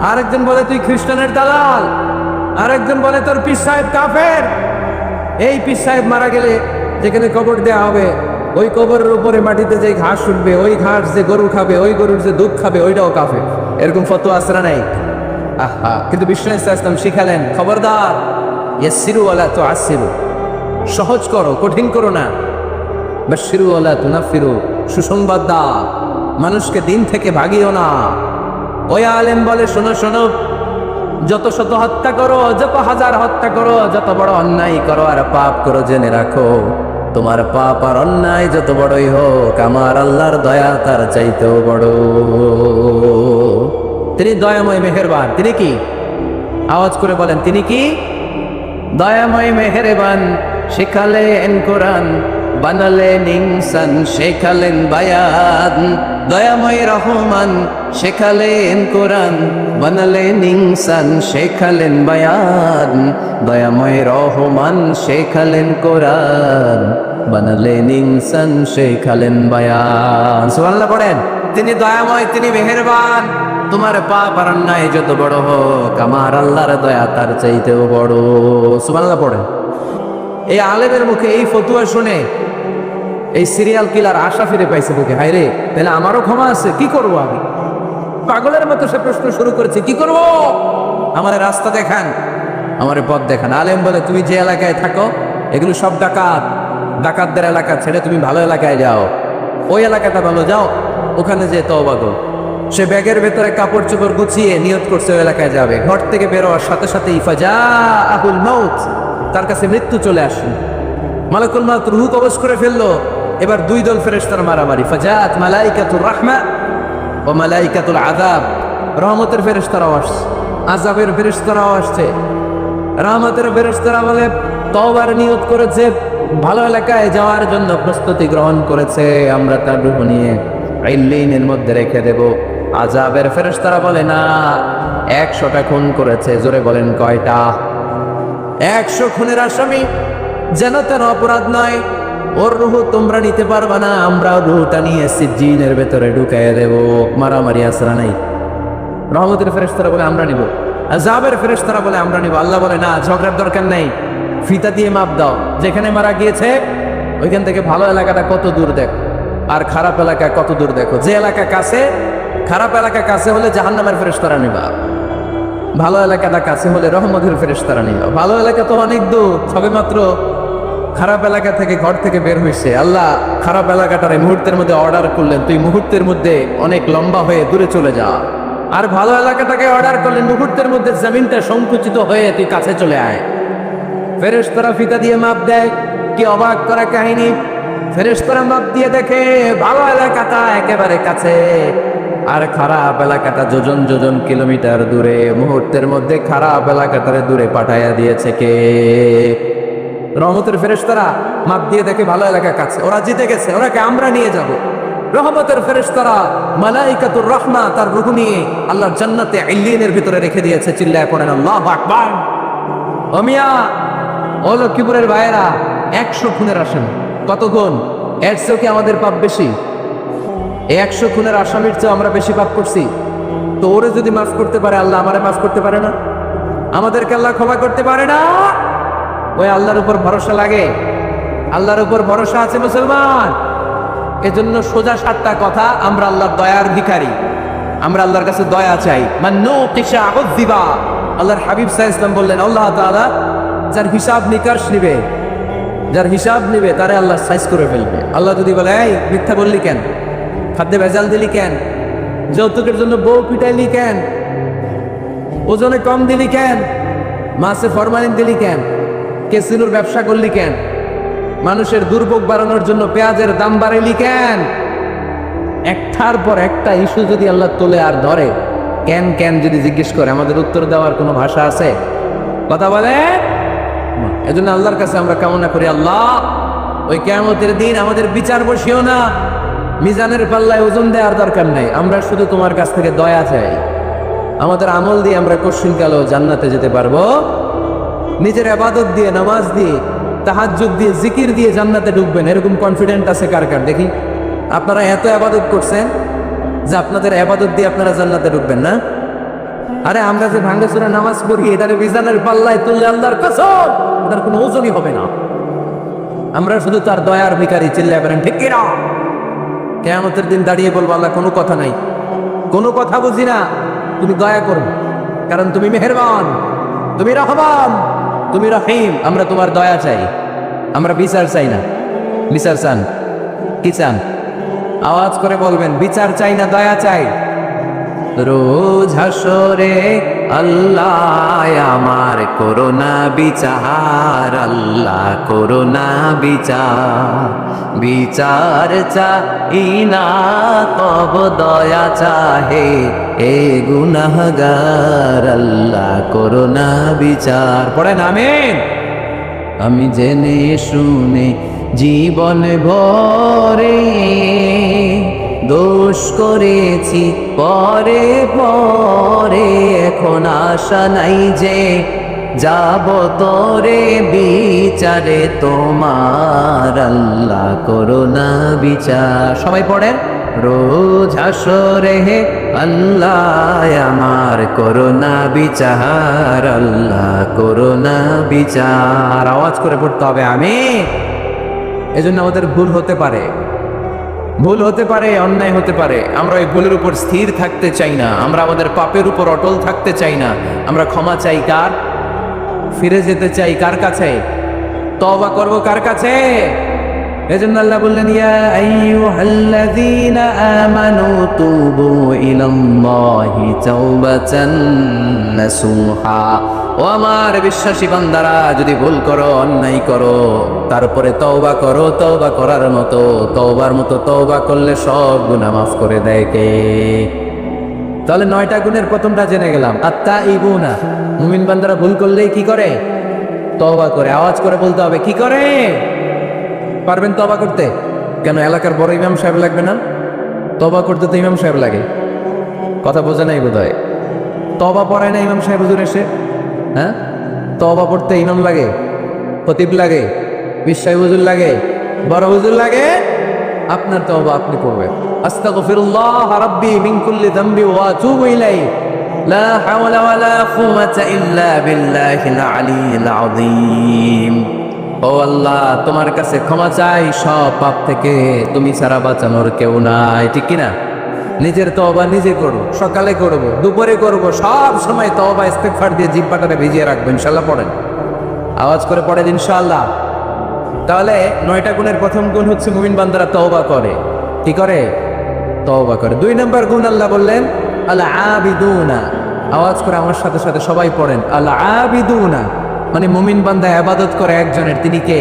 আরেকজন বলে তুই খ্রিস্টানের দালাল, আরেকজন বলে তোর পীর সাহেব কাফের। এই পীর সাহেব মারা গেলে যেখানে কবর দেওয়া হবে, ওই কবরের উপরে মাটিতে যে ঘাস উঠবে, ওই ঘাস যে গরু খাবে, ওই গরুর যে দুধ খাবে, ওইটাও কাফের। এরকম ফতোয়া আছে না নাই? আহা, কিন্তু বিষ্ণু ইসলাম শিখালেন, খবরদার, ইয়াসসিরু ওয়ালা তুআসসিরু, সহজ করো, কঠিন করো না। বাশশিরু ওয়ালা তুনাফিরু, সুসংবাদ দাও, মানুষকে দিন থেকে ভাগিও না। ওই আলেম বলে, শোনো শোনো, যত শত হত্যা করো, যত হাজার হত্যা করো, যত বড় অন্যায় করো আর পাপ করো, জেনে রাখো তোমার পাপ আর অন্যায় যত বড়ই হোক, আমার আল্লাহর দয়া তার চাইতেও বড়। তিনি দয়াময় মেহেরবান। তিনি কি? আওয়াজ করে বলেন, তিনি কি? দয়াময় মেহেরবান। শিখালেন কোরআন, বানালেন ইনসান, শেখালেন বায়ান। দয়াময় রহমান, শেখালেন কোরআন, বানালেন ইনসান, শেখালেন বায়ান। দয়াময় রহমান, শেখালেন কোরআন, বানালেন ইনসান, শেখালেন বায়ান। সুবহানাল্লাহ পড়েন। তিনি দয়াময়, তিনি মেহেরবান। তোমার পাপ আর অন্যায় যত বড় হোক, আমার আল্লাহর দয়া তার চাইতেও বড়। সুবহানাল্লাহ পড়েন। এই আলেমের মুখে এই ফতুয়া শুনে এই সিরিয়াল কিলার আশা ফিরে পাইছে বুকে, হায় রে, তাহলে আমারও ক্ষমা আছে, কি করব আমি? পাগলের মতো সে প্রশ্ন শুরু করেছে, কি করব? আমার রাস্তা দেখান, আমার পথ দেখান। আলেম বলে, তুমি যে এলাকায় থাকো এগুলো সব ডাকাতদের এলাকা, ছেড়ে তুমি ভালো এলাকায় যাও, ওই এলাকাটা ভালো, যাও ওখানে যে তওবা করো। সে ব্যাগের ভেতরে কাপড় চোপড় গুছিয়ে নিয়ত করছে ওই এলাকায় যাবে। ঘর থেকে বেরোয়ার সাথে সাথে ফাজাআহুল মাউত, তার কাছে মৃত্যু চলে আসলো। মালাকুল মাউত রূহ কবজ করে ফেললো। এবার দুই দল ফেরেশতার মারামারি। ফাজাআত মালাইকাতুর রাহমা ও মালাইকাতুল আযাব। রহমতের ফেরেশতারাও আসছে, আযাবের ফেরেশতারাও আসছে। রহমতের ফেরেশতারা বলে তওবার নিয়ত করেছে, ভালো এলাকায় যাওয়ার জন্য প্রস্তুতি গ্রহণ করেছে, আমরা তার রূহ নিয়ে ইল্লিনের মধ্যে রেখে দেব। আযাবের ফেরেশতারা বলে না, 100টা খুন করেছে। জোরে বলেন কয়টা? 100 খুনের আসামি, যেন তেন অপরাধ নয়, ওর রূহ তোমরা নিতে পারবা না, আমরা রূহটা নিয়ে সিজ্জিনের ভেতরে ঢুকাইয়া দেব। মারামারি আসরা নাই। রহমতের ফেরেশতারা বলে আমরা নিব, আযাবের ফেরেশতারা বলে আমরা নিব। আল্লাহ বলে না, ঝগড়ার দরকার নেই, ফিতা দিয়ে মাপ দাও, যেখানে মারা গিয়েছে ওইখান থেকে ভালো এলাকাটা কত দূর দেখো, আর খারাপ এলাকা কত দূর দেখো। যে এলাকা কাছে, খারাপ এলাকা কাছে হলে জাহান্নামের ফেরেশতারা নিবা, ভালো এলাকাটা কাছে হলে রহমতের ফেরেশতারা নিবা। ভালো এলাকা তো অনেক দূর, সবে মাত্র খারাপ এলাকা থেকে ঘর থেকে বের হয়েছে, আল্লাহ খারাপ এলাকাটার এই মুহূর্তের মধ্যে অর্ডার করলেন, তুই মুহূর্তের মধ্যে অনেক লম্বা হয়ে দূরে চলে যা। আর ভালো এলাকাটাকে অর্ডার করলেন, মুহূর্তের মধ্যে জমিনটা সংকুচিত হয়ে তুই কাছে চলে আয়। ফেরেশতারা ফিতা দিয়ে মাপ দেয়। কি অবাক করা কাহিনী! ফেরেশতারা মাপ দিয়ে দেখে ভালো এলাকাটা একেবারে কাছে, আর খারাপ এলাকাটা যোজন যোজন কিলোমিটার দূরে। মুহূর্তের মধ্যে খারাপ এলাকাটারে দূরে পাঠাইয়া দিয়েছে কে? রহমতের ফেরেশতারা মাপ দিয়ে দেখে ভালো এলাকা কাছে, ওরা জিতে গেছে, ওরাকে আমরা নিয়ে যাব। রহমতের ফেরেশতারা মালাইকাতুর রাহমা তার রূহ নিয়ে আল্লাহর জান্নাতে ইল্লিনের ভিতরে রেখে দিয়েছে। চিল্লায় পড়েন আল্লাহু আকবার। ও মিয়া, ও লক্ষ্মীপুরের ভাইয়েরা, 100 খুনের আসামি। কত খুন? এর চেয়েও কি আমাদের পাপ বেশি? 100 খুনের আসামির চেয়ে আমরা বেশি পাপ করছি। তো ওরে যদি মাফ করতে পারে আল্লাহ, আমারে মাফ করতে পারে না? আমাদেরকে আল্লাহ ক্ষমা করতে পারে না? ওই আল্লাহর উপর ভরসা লাগে? আল্লাহর উপর ভরসা আছে মুসলমান। এজন্য সোজা 7টা কথা, আমরা আল্লাহর দয়ার ভিখারি, আমরা আল্লাহর কাছে দয়া চাই। মান্নুকিশা উযিবা। আল্লাহর হাবিব সাল্লাল্লাহু আলাইহি ওয়াসাল্লাম বললেন, আল্লাহ তাআলা যার হিসাব নিকাশ নিবে, যার হিসাব নিবে তারে আল্লাহ সাইজ করে ফেলবে। আল্লাহ যদি বলে, এই মিথ্যা বললি কেন, খাদ্যে ভেজাল দিলি কেন, যৌতুকের জন্য বউ পিটাইলি কেন, ওজনে কম দিলি কেন, মাছে ফরমালিন দিলি কেন, কেসিনোর ব্যবসা করলি কেন, মানুষের দুর্ভোগ বাড়ানোর জন্য পেঁয়াজের দাম বাড়াইলি কেন, একটার পর একটা ইস্যু যদি আল্লাহ তোলে আর ধরে, কেন কেন যদি জিজ্ঞেস করে, আমাদের উত্তর দেওয়ার কোনো ভাষা আছে? কথা বলে। এজন্য আল্লাহর কাছে আমরা কামনা করি, আল্লাহ ওই কিয়ামতের দিন আমাদের বিচার বসিও না, মিজানের পাল্লায় ওজন দেওয়ার দরকার নাই, আমরা শুধু তোমার কাছ থেকে দয়া চাই। আমাদের আমল দিয়ে আমরা কশিনকালেও জান্নাতে যেতে পারবো। নিজের ইবাদত দিয়ে, নামাজ দিয়ে, তাহাজ্জুদ দিয়ে, জিকির দিয়ে জান্নাতে ঢুকবেন, এরকম কনফিডেন্ট আছে কার কার? দেখি। আপনারা এত ইবাদত করছেন যে আপনাদের ইবাদত দিয়ে আপনারা জান্নাতে ঢুকবেন না? আরে আমরা যে ভাঙ্গাচোরা নামাজ পড়ি, এটারে মিজানের পাল্লায় তুললে আল্লাহর কসম এটার কোনো ওজনই হবে না। আমরা শুধু তার দয়ার ভিখারি। চিল্লায় বলেন ঠিক কিনা? কিয়ামতের দিন দাঁড়িয়ে বলবো, আল্লাহ কোনো কথা নাই, কোনো কথা বুঝি না, তুমি দয়া করো, কারণ তুমি মেহেরবান, তুমি রহমান, তুমি রহিম। আমরা তোমার দয়া চাই, আমরা বিচার চাই না। বিচার চান? কি চান? আওয়াজ করে বলবেন, বিচার চাই না দয়া চাই। রোজ হাসরে আল্লাহ আমার করোনা বিচার, আল্লাহ করোনা বিচার, বিচার চাই না তব দয়া চাহে এ গুনাহগার, আল্লাহ করোনা বিচার। পড়েন আমিন। আমি জেনে শুনে জীবন ভরে দোষ করেছি পরে পরে, এখন আশা নাই যে যাব তোরে বিচারে তোমার, আল্লাহ করোনা বিচার। সবাই পড়েন, রোজ হাসরে হে আল্লাহ আমার করোনা বিচার, আল্লাহ করোনা বিচার। আওয়াজ করে পড়তে হবে আমিন। এজন্য আমাদের ভুল হতে পারে, ভুল হতে পারে, অন্যায় হতে পারে, আমরা ওই ভুলের উপর স্থির থাকতে চাই না, আমরা আমাদের পাপের উপর অটল থাকতে চাই না। আমরা ক্ষমা চাই কার? ফিরে যেতে চাই কার কাছে? তওবা করব কার কাছে? এজন্য আল্লাহ বললেন, ইয়া আইয়ুহাল্লাযীনা আমানু তুবু ইলাল্লাহি তাওবাতান নাসুহা। ও আমার বিশ্বাসী বান্দারা, যদি ভুল করো, অন্যায় করো, তারপরে তওবা করো, তওবা করার মতো, তওবার মতো তওবা করলে সব গুনাহ মাফ করে দেয় কে? তাহলে 9টা গুণের প্রথমটা জেনে গেলাম, আত্তাইবুনা, মুমিন বান্দারা ভুল করলেই কি করে? তওবা করে। আওয়াজ করে বলতে হবে, কি করে? পারবেন তওবা করতে? কেন এলাকার বড় ইমাম সাহেব লাগবে না? তওবা করতে তো ইমাম সাহেব লাগে। কথা বোঝে নাই বোধহয়। তওবা পড়ায় না ইমাম সাহেব হুজুর এসে? হ্যাঁ, তওবা পড়তে ইমাম লাগে, খতিব লাগে, বিশ্বাস হুজুর লাগে, বড় হুজুর লাগে। আপনার তওবা আপনি করবেন। আস্তাগফিরুল্লাহ রাব্বি মিন কুল্লি যামবি ওয়া আতুবু ইলাইহি লা হাওলা ওয়ালা কুওয়াতা ইল্লা বিল্লাহিল আলিয়্যিল আযীম। ও আল্লাহ, তোমার কাছে ক্ষমা চাই সব পাপ থেকে, তুমি ছাড়া বাঁচানোর কেউ নাই। ঠিক কিনা? নিজের তওবা নিজে করব, সকালে করব, দুপুরে করব, সব সময় তওবা ইস্তেগফার দিয়ে জিহ্বাটাকে ভিজিয়ে রাখবেন। ইনশাআল্লাহ পড়েন, আওয়াজ করে পড়েন ইনশাআল্লাহ। তাহলে 9টা গুণের প্রথম গুণ হচ্ছে মুমিন বান্দারা তওবা করে। কি করে? তওবা করে। 2 নম্বর গুণ আল্লাহ বললেন আল আবিদুনা। আওয়াজ করে আমার সাথে সাথে সবাই পড়েন, আল আবিদুনা মানে মুমিন বান্দা ইবাদত করে একজনের, তিনি কে?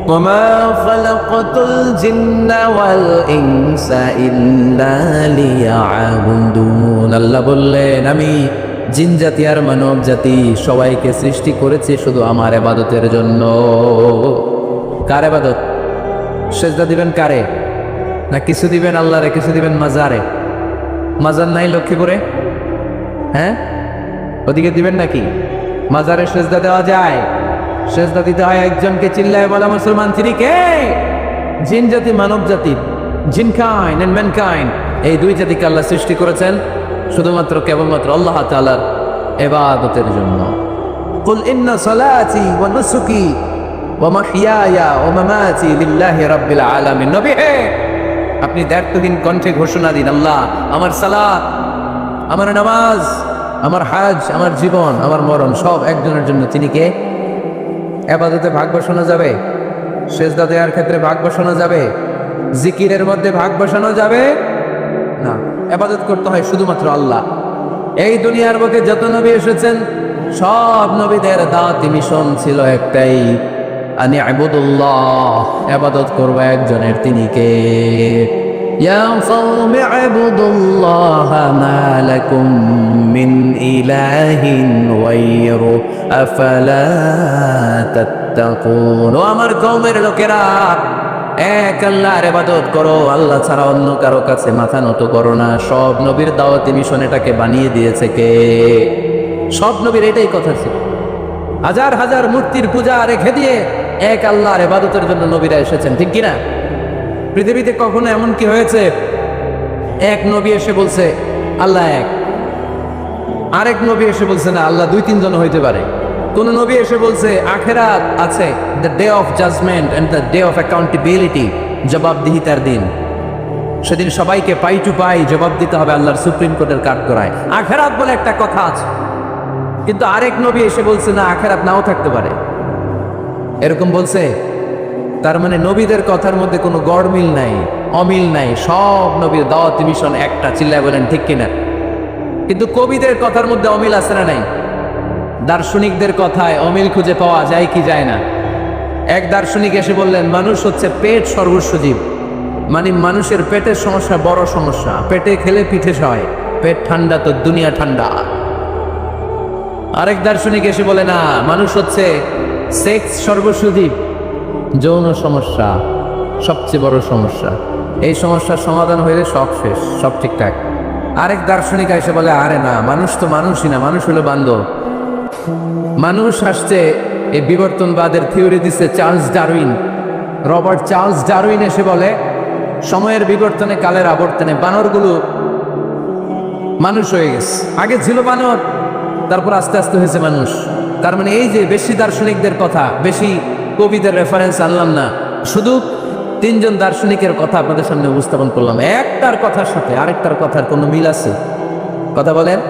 ওয়ামা খালাকাতুল জিন্না ওয়াল ইনসা ইল্লা লিয়াবুদুন। আল্লাহ বললেন, আমি জিন জাতি আর মানব জাতি সবাইকে সৃষ্টি করেছি শুধু আমার ইবাদতের জন্য। কার ইবাদত? সেজদা দিবেন কারে? না কিছু দিবেন আল্লাহরে, কিছু দিবেন মাজারে? মাজার নাই লক্ষ্মীপুরে? হ্যাঁ, ওদিকে দিবেন নাকি? মাজারে সেজদা দেওয়া যায়? সেজদা দিতে হয় একজনকে। চিল্লায় বলা মুসলমান, তিনি কে? জিন জাতি মানব জাতি, জিনকাইন্ড এন্ড ম্যানকাইন্ড, এই 2 জাতিকে আল্লাহ সৃষ্টি করেছেন শুধুমাত্র কেবলমাত্র আল্লাহ তাআলার ইবাদতের জন্য। কুল ইন্না সালাতি ওয়া নুসুকি ওয়া মাহইয়ায়া ওয়া মামাতি লিল্লাহি রাব্বিল আলামিন। নবী হে, আপনি দায়িত্বহীন কণ্ঠে ঘোষণা দিন, আল্লাহ, আমার সালাত, আমার নামাজ, আমার হজ, আমার জীবন, আমার মরণ সব একজনের জন্য। তিনি কে? ইবাদতে ভাগ বসানো যাবে? সেজদা দেওয়ার ক্ষেত্রে ভাগ বসানো যাবে? জিকিরের মধ্যে ভাগ বসানো যাবে না। ইবাদত করতে হয় শুধুমাত্র আল্লাহ। এই দুনিয়ার বুকে যত নবী এসেছেন সব নবীদের দাওয়াতি মিশন ছিল একটাই, আনি ইবাদুল্লাহ, ইবাদত করব একজনের, তিনি কে? ইয়া কওমি ইবাদুল্লাহ মা লাকুম মিন ইলাহিন গায়রু আফালা তাত্তাকুন। ও আমার কওমের লোকেরা, এক আল্লাহর ইবাদত করো, আল্লাহ ছাড়া অন্য কারো কাছে মাথা নত করো না। সব নবীর দাওয়াতি মিশন এটাকে বানিয়ে দিয়েছে কে? সব নবীর এটাই কথা ছিল। হাজার হাজার মূর্তির পূজা রেখে দিয়ে এক আল্লাহর ইবাদতের জন্য নবীরা এসেছেন। ঠিক কিনা? পৃথিবীতে কখনো এমন কি হয়েছে এক নবী এসে বলছে আল্লাহ এক, আরেক নবী এসে বলছে না আল্লাহ 2-3 জন হইতে পারে? কোন নবী এসে বলছে আখিরাত আছে, the day of judgement and the day of accountability, জবাবদিহিতার দিন, সেদিন সবাইকে পাই টু পাই জবাব দিতে হবে আল্লাহর সুপ্রিম কোর্টের কাঠগড়ায়। আখিরাত বলে একটা কথা আছে, কিন্তু আরেক নবী এসে বলছে না আখিরাত নাও থাকতে পারে। এরকম বলছে? তার মানে নবীদের কথার মধ্যে কোনো গড়মিল নাই, অমিল নাই। সব নবীর দাওয়াতি মিশন একটা। চিল্লায় বলেন ঠিক কিনা? কিন্তু কবিদের কথার মধ্যে অমিল আছে না নাই? দার্শনিকদের কথায় অমিল খুঁজে পাওয়া যায় কি যায় না? এক দার্শনিক এসে বললেন মানুষ হচ্ছে পেট সর্বস্ব জীব, মানে মানুষের পেটের সমস্যা বড় সমস্যা, পেটে খেলে পিঠে সয়, পেট ঠান্ডা তো দুনিয়া ঠান্ডা। আরেক দার্শনিক এসে বলে না, মানুষ হচ্ছে সেক্স সর্বস্ব জীব, যৌন সমস্যা সবচেয়ে বড় সমস্যা, এই সমস্যার সমাধান হইলে সব শেষ, সব ঠিকঠাক। আরেক দার্শনিক এসে বলে আরে না, মানুষ তো মানুষই না, মানুষ হলো বান্দর। মানুষ আসছে, এই বিবর্তনবাদের থিওরি দিচ্ছে Charles Darwin, Robert Charles Darwin এসে বলে সময়ের বিবর্তনে কালের আবর্তনে বানরগুলো মানুষ হয়ে গেছে। আগে ছিল বানর, তারপর আস্তে আস্তে হয়েছে মানুষ। তার মানে এই যে বেশি দার্শনিকদের কথা, বেশি কবিদের রেফারেন্স আনলাম না, শুধু 3 জন দার্শনিকের কথা আপনাদের সামনে উপস্থাপন করলাম। একটার কথার সাথে আরেকটার কথার কোনো মিল আছে? কথা বলেন।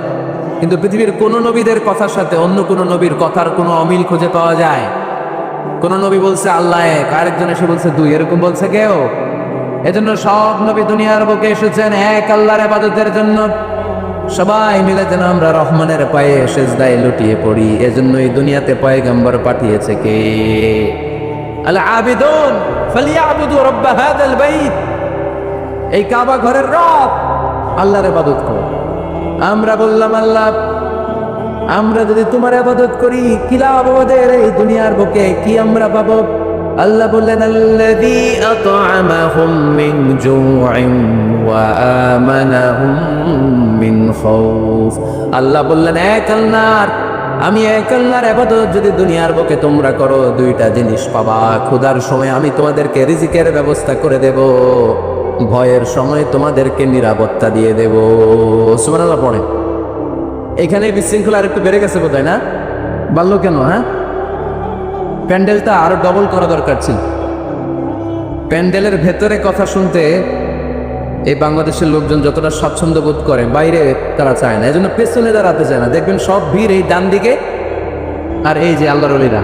কিন্তু পৃথিবীর কোন নবীদের কথার সাথে অন্য কোন নবীর কথার কোনো অমিল খুঁজে পাওয়া যায়? কোন নবী বলছে আল্লাহ এক, আরেকজন এসে বলছে 2, এরকম বলছে কেউ? এজন্য সব নবী দুনিয়ার বুকে এসেছেন এক আল্লাহর ইবাদতের জন্য। সবাই মিলে যেন আমরা রহমানের পায়ে সেজদায় লুটিয়ে পড়ি। এজন্যই দুনিয়াতে পয়গম্বর পাঠিয়েছে কে? আল আবিদুন ফালিয়াবুদু রাব্ব হাযাল বাইত, এই কাবা ঘরের রব আল্লাহর ইবাদত করো। আমরা বললাম আল্লাহ, আমরা যদি তোমার ইবাদত করি কি লাভ আমাদের এই দুনিয়ার বুকে, কি আমরা পাবো? আল্লাহ বললেন আল্লাযী আত'আমাহুম মিন জু'ইন ওয়া আমানাহুম মিন খাউফ। আল্লাহ বললেন এক আল্লাহর, আমি এক আল্লাহর ইবাদত যদি দুনিয়ার বুকে তোমরা করো, দুইটা জিনিস পাবা। ক্ষুধার সময় আমি তোমাদেরকে রিজিকের ব্যবস্থা করে দেব, ভয়ের সময় তোমাদেরকে নিরাপত্তা দিয়ে দেব। সুবহানাল্লাহ পড়ে। এখানে বিশৃঙ্খলা আর একটু বেড়ে গেছে বোধহয়, না? বাড়লো কেন? হ্যাঁ, প্যান্ডেলটা আরো ডবল করা দরকার ছিল। প্যান্ডেলের ভেতরে কথা শুনতে এই বাংলাদেশের লোকজন যতটা স্বাচ্ছন্দ্য বোধ করে, বাইরে তারা চায় না, এজন্য পেছনে দাঁড়াতে চায় না। দেখবেন সব ভিড় এই ডান দিকে, আর এই যে আল্লাহর ওলিরা,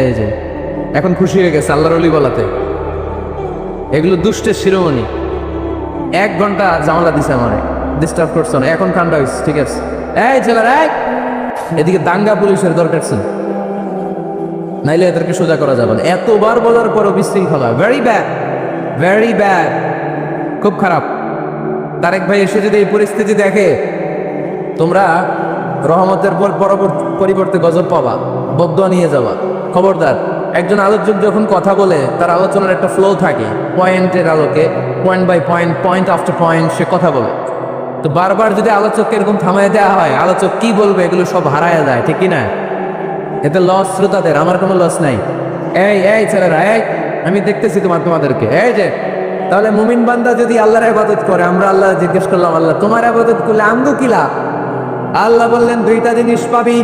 এই যে এখন খুশি হয়ে গেছে আল্লাহর ওলি বলাতে। এগুলো দুষ্টের শিরোমণি। 1 ঘন্টা জামালা দিছে আমারে, ডিস্টার্ব করছো না, এখন ঠান্ডা হয়েছে, ঠিক আছে? এই ছেলেরা, এদিকে দাঙ্গা পুলিশের দরকার ছিল, নাইলে এদেরকে সোজা করা যাবে না। এতবার বলার পরও বিশৃঙ্খলা, ভেরি ব্যাড, ভেরি ব্যাড, খুব খারাপ। তারেক ভাই এসে যদি এই পরিস্থিতি দেখে, তোমরা রহমতের পর পরিবর্তে গজব পাবা, বদদোয়া নিয়ে যাবা। খবরদার। একজন আলোচক যখন কথা বলে, তার আলোচনার একটা ফ্লো থাকে, পয়েন্টের আলোকে, point by point, point after point সে কথা বলে। তো বারবার যদি আলোচককে এরকম থামায় দেওয়া হয়, আলোচক কি বলবে এগুলো সব হারায় যায়, ঠিক কিনা? এতে লস শ্রোতাদের, আমার কোনো লস নাই। এই ছেলেরা, আমি দেখতেছি তোমাদেরকে। এই যে, তাহলে মুমিন বান্দা যদি আল্লাহর ইবাদত করে, আমরা আল্লাহ জিজ্ঞেস করলাম, আল্লাহ তোমার ইবাদত করলে আমগো কি লাভ? আল্লাহ বললেন দুইটা জিনিস পাবি,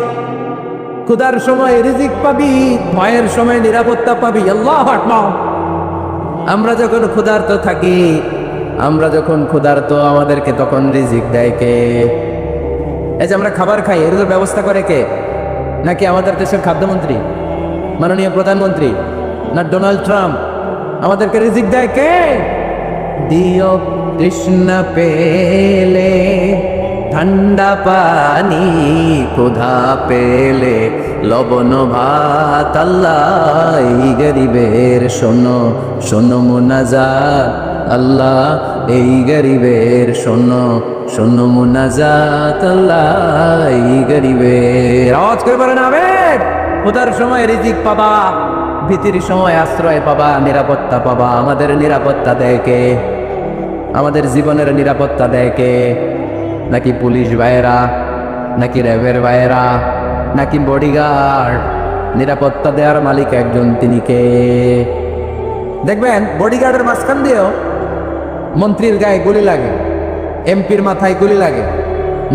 ক্ষুধার সময় রিজিক পাবি, ভয়ের সময় নিরাপত্তা পাবি। আল্লাহু আকবার। আমরা যখন ক্ষুধার্ত থাকি, আমাদেরকে তখন রিজিক দেয় কে? এই যে আমরা খাবার খাই, এর ব্যবস্থা করে কে? নাকি আমাদের দেশের খাদ্যমন্ত্রী, মাননীয় প্রধানমন্ত্রী, না ডোনাল্ড ট্রাম্প? আমাদেরকে রিজিক দেয় কে? দিও তৃষ্ণা পেলে ঠান্ডা পানি, ক্ষুধা পেলে লবণ ভাত। আল্লাহ এই গরিবের শোনো শোনো মুনাজাত, আল্লাহ এই গরিবের শোনো শোনো মুনাজাত, আল্লাহ এই গরিবের। আওয়াজ করে বলেন আমিন। ক্ষুধার সময় রিজিক পাবা, ভীতির সময় আশ্রয় পাবা, নিরাপত্তা পাবা। আমাদের নিরাপত্তা দেয় কে? আমাদের জীবনের নিরাপত্তা দেয় কে? নাকি পুলিশ ভাইয়েরা, নাকি র্যাবের ভাইয়েরা, নাকি বডিগার্ড? নিরাপত্তা দেওয়ার মালিক একজন, তিনি কে? দেখবেন বডিগার্ডের মাঝখান দিয়েও মন্ত্রীর গায়ে গুলি লাগে, এমপির মাথায় গুলি লাগে,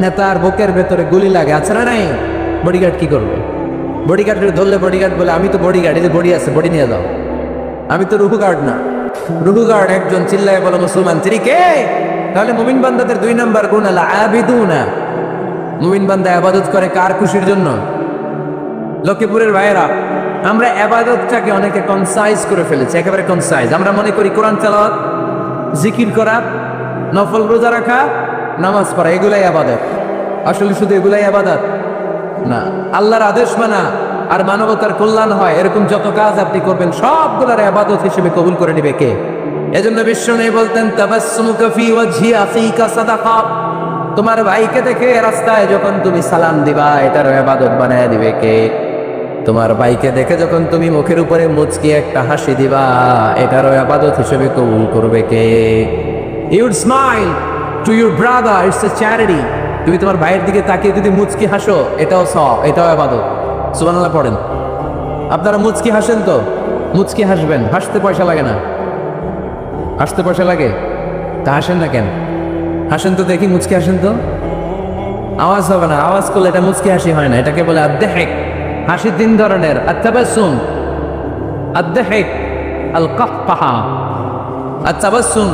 নেতার বুকের ভেতরে গুলি লাগে, আছে না নাই? বডিগার্ড কি করবে? বডিগার্ডের ধরলে বডিগার্ড বলে, আমি তো বডিগার্ড, এই যে বডি আছে, বডি নিয়ে যাও। আমি তো রুহু গার্ড না। রুহু গার্ড একজন, চিল্লায় বলো মুসলমান, তিনি কে? তাহলে মুমিন বান্দাদের 2 নম্বর গুণ আলা আবিদুনা। মুমিন বান্দা ইবাদত করে কার খুশির জন্য? লক্ষ্মীপুরের ভাইয়েরা, আমরা ইবাদতটাকে অনেকে কনসাইজ করে ফেলেছি, একেবারে কনসাইজ। আমরা মনে করি কোরআন তেলাওয়াত, জিকির করা, নফল রোজা রাখা, নামাজ পড়া এগুলাই ইবাদত। আসলে শুধু এগুলাই ইবাদত না। আল্লাহর আদেশ মানা আর মানবতার কল্যাণ হয়, এরকম যত কাজ আপনি করবেন সবগুলোর ইবাদত হিসেবে কবুল করে নেবে কে? এজন্য বিশ্বনবী বলতেন, তাবাসসুমুকা ফি ওয়াজহি আখিকা সাদাকা। তোমার ভাইকে দেখে রাস্তায় যখন তুমি সালাম দিবা, এটার ইবাদত বানায় দিবে কে? তোমার ভাইকে দেখে যখন তুমি মুখের উপরে মুচকি একটা হাসি দিবা, এটারও ইবাদত হিসেবে কবুল করবে কে? You would smile to your brother, it's a charity. তুমি তোমার ভাইয়ের দিকে তাকিয়ে যদি মুচকি হাসো, এটাও সওয়াব, এটাও ইবাদত। সুবহানাল্লাহ পড়েন। আপনারা মুচকি হাসেন তো? মুচকি হাসবেন, হাসতে পয়সা লাগে না। হাসতে পয়সা লাগে? তা হাসেন না কেন? হাসেন তো দেখি, মুচকি হাসেন তো। আওয়াজ হবে না, আওয়াজ করলে এটা মুচকি হাসি হয় না, এটাকে বলে আদ-দাহিক। হাসি 3 ধরনের, আত-তাবাসসুম, আদ-দাহিক, আল-কাহকাহা। আত-তাবাসসুম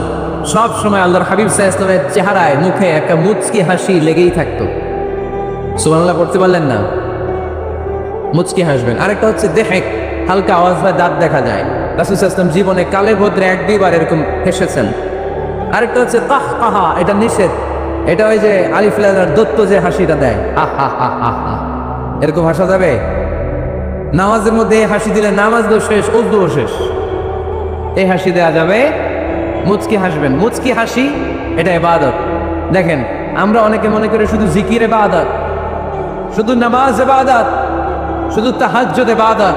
সব সময় আল্লাহর হাবিব সাল্লাল্লাহু আলাইহি ওয়াসাল্লামের চেহারায়, মুখে একটা মুচকি হাসি লেগেই থাকতো। সুবহানাল্লাহ পড়তে পারলেন না? মুচকি হাসবেন। আরেকটা হচ্ছে দেহেক, হালকা আওয়াজ বা দাঁত দেখা যায়। রাসূল সাল্লাল্লাহু আলাইহি ওয়াসাল্লাম জীবনে কালে ভদ্রে 1-2 এরকম হেসেছেন। আরেকটা হচ্ছে কাহকাহা, এটা নিষেধ। এটা ওই যে আলিফ লামের দত্ত যে হাসিটা দেয়, হা হা হা হা হা, এরকম হাসা যাবে? নামাজের মধ্যে এই হাসি দিলে নামাজ তো শেষ, উজুও শেষ। এই হাসি দেওয়া যাবে? মুচকি হাসবেন। মুচকি হাসি এটা ইবাদত। দেখেন, আমরা অনেকে মনে করি শুধু জিকির ইবাদত, শুধু নামাজ ইবাদত, শুধু তাহাজ্জুদ ইবাদত,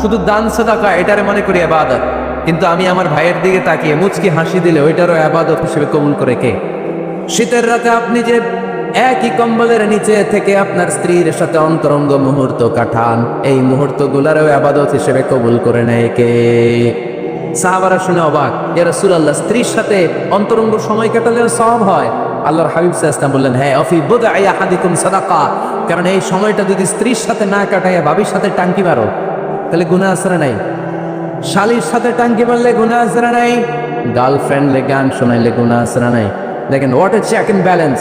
শুধু দান সাদাকা এটারে মনে করি ইবাদত। কিন্তু আমি আমার ভাইয়ের দিকে তাকিয়ে মুচকি হাসি দিলে ওইটারও ইবাদত হিসেবে কবুল করে কে? শীতের রাতে আপনি যে একই কম্বলের নিচে থেকে আপনার স্ত্রীর সাথে অন্তরঙ্গ মুহূর্ত কাটান, এই মুহূর্তগুলোরও ইবাদত হিসেবে কবুল করে নেয় কে? সাহাবারা শুনে অবাক, ইয়া রাসূলুল্লাহ, স্ত্রীর সাথে অন্তরঙ্গ সময় কাটালে সওয়াব হয়? আল্লাহর হাবিব সাল্লাল্লাহু আলাইহি ওয়াসাল্লাম বললেন, হ্যাঁ, অফি বুদআই আহাদিকুম সাদাকা। কারণ এই সময়টা যদি স্ত্রীর সাথে না কাটায় ভাবির সাথে টাঙ্কি মারো তাহলে গুনাহ আছে না নাই? শালীর সাথে টাঙ্কি মারলে গুনাহ আছে না নাই? গার্লফ্রেন্ডে গান শোনাইলে গুনাহ আছে না নাই? দেখেন, what a check and balance.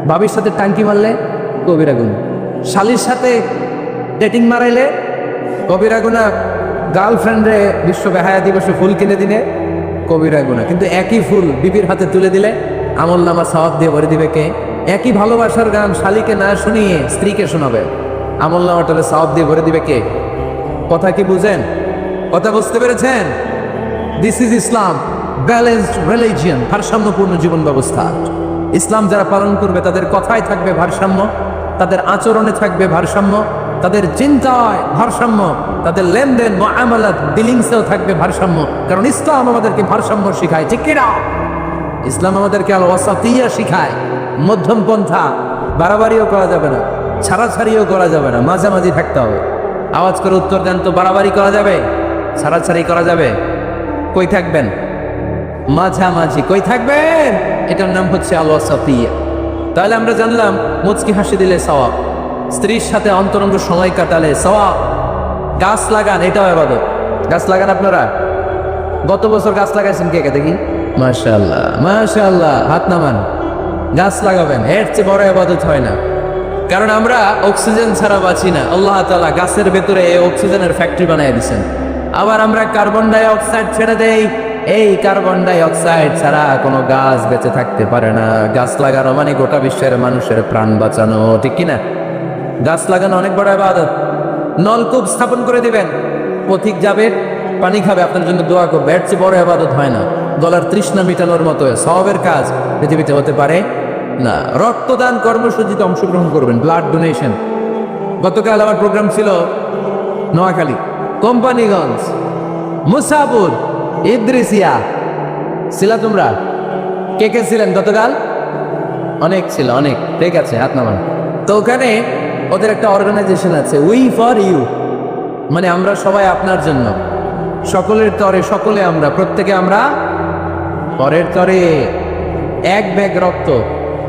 ভাবির সাথে টাঙ্কি মারলে কবিরা গুনাহ, শালীর সাথে ডেটিং মারাইলে কবিরা গুনাহ, গার্লফ্রেন্ডে বিশ্ব বেহায়া দিবসে ফুল কিনে দিলে কবিরা গুনাহ। কিন্তু একই ফুল বিবির হাতে তুলে দিলে আমলনামা সওয়াব দিয়ে ভরে দিবে কে? একই ভালোবাসার গান শালীকে না শুনিয়ে স্ত্রীকে শোনাবে, আমলনামাটারে সওয়াব দিয়ে ভরে দিবে কে? কথা কি বুঝেন? কথা বুঝতে পেরেছেন? This is Islam, balanced religion, ভারসাম্যপূর্ণ জীবন ব্যবস্থা। ইসলাম যারা পালন করবে তাদের কথায় থাকবে ভারসাম্য, তাদের আচরণে থাকবে ভারসাম্য, তাদের চিন্তায় ভারসাম্য, তাদের লেনদেন মুআমালাত ডিলিংসেও থাকবে ভারসাম্য। কারণ ইসলাম আমাদেরকে ভারসাম্য শিখায়, ঠিক কিনা? ইসলাম আমাদেরকে আল ওয়াসাতিয়া শিখায়, মধ্যম পন্থা। বাড়াবাড়িও করা যাবে না, ছাড়াছাড়িও করা যাবে না, মাঝামাঝি থাকতে হবে। আওয়াজ করে উত্তর দেন তো, বাড়াবাড়ি করা যাবে? ছাড়াছাড়ি করা যাবে? কই থাকবেন? মাঝামাঝি। কই থাকবেন? এটার নাম হচ্ছে আল ওয়াসাতিয়া। তাহলে আমরা জানলাম মুচকি হাসি দিলে সওয়াব, স্ত্রীর সাথে অন্তরঙ্গ সময় কাটালে সওয়াব। গাছ লাগান, এটাও ইবাদত। গাছ লাগান আপনারা? গত বছর গাছ লাগাইছেন কে কে দেখি? মাশাআল্লাহ, মাশাআল্লাহ, হাত নামান। গাছ লাগাবেন, এর চেয়ে বড় ইবাদত হয় না। কারণ আমরা অক্সিজেন ছাড়া বাঁচি না। আল্লাহ তাআলা গাছের ভেতরে এই অক্সিজেনের ফ্যাক্টরি বানিয়ে দিয়েছেন। আবার আমরা কার্বন ডাই অক্সাইড ছেড়ে দেই, এই কার্বন ডাই অক্সাইড ছাড়া কোনো গাছ বেঁচে থাকতে পারে না। গাছ লাগানো মানে গোটা বিশ্বের মানুষের প্রাণ বাঁচানো, ঠিক কিনা? গাছ লাগানো অনেক বড় ইবাদত। নলকূপ স্থাপন করে দিবেন, পথিক যাবে পানি খাবে, আপনার জন্য দোয়া করবে, এর চেয়ে বড় ইবাদত হয় না। গলার তৃষ্ণা মিটানোর মতো সওয়াবের কাজ পৃথিবীতে হতে পারে না। রক্তদান কর্মসূচিতে অংশগ্রহণ করবেন, ব্লাড ডোনেশন। গতকাল আমার প্রোগ্রাম ছিল নোয়াখালী, কোম্পানিগঞ্জ, মুসাপুর, ইদ্রিসিয়া। ছিলা তোমরা? কে কে ছিলেন গতকাল? অনেক ছিল, অনেক। ঠিক আছে, হাত নামান। তো ওখানে ওদের একটা অর্গানাইজেশন আছে, উই ফর ইউ, মানে আমরা সবাই আপনার জন্য। সকলের তরে সকলে আমরা, প্রত্যেকে আমরা পরের তরে। এক ব্যাগ রক্ত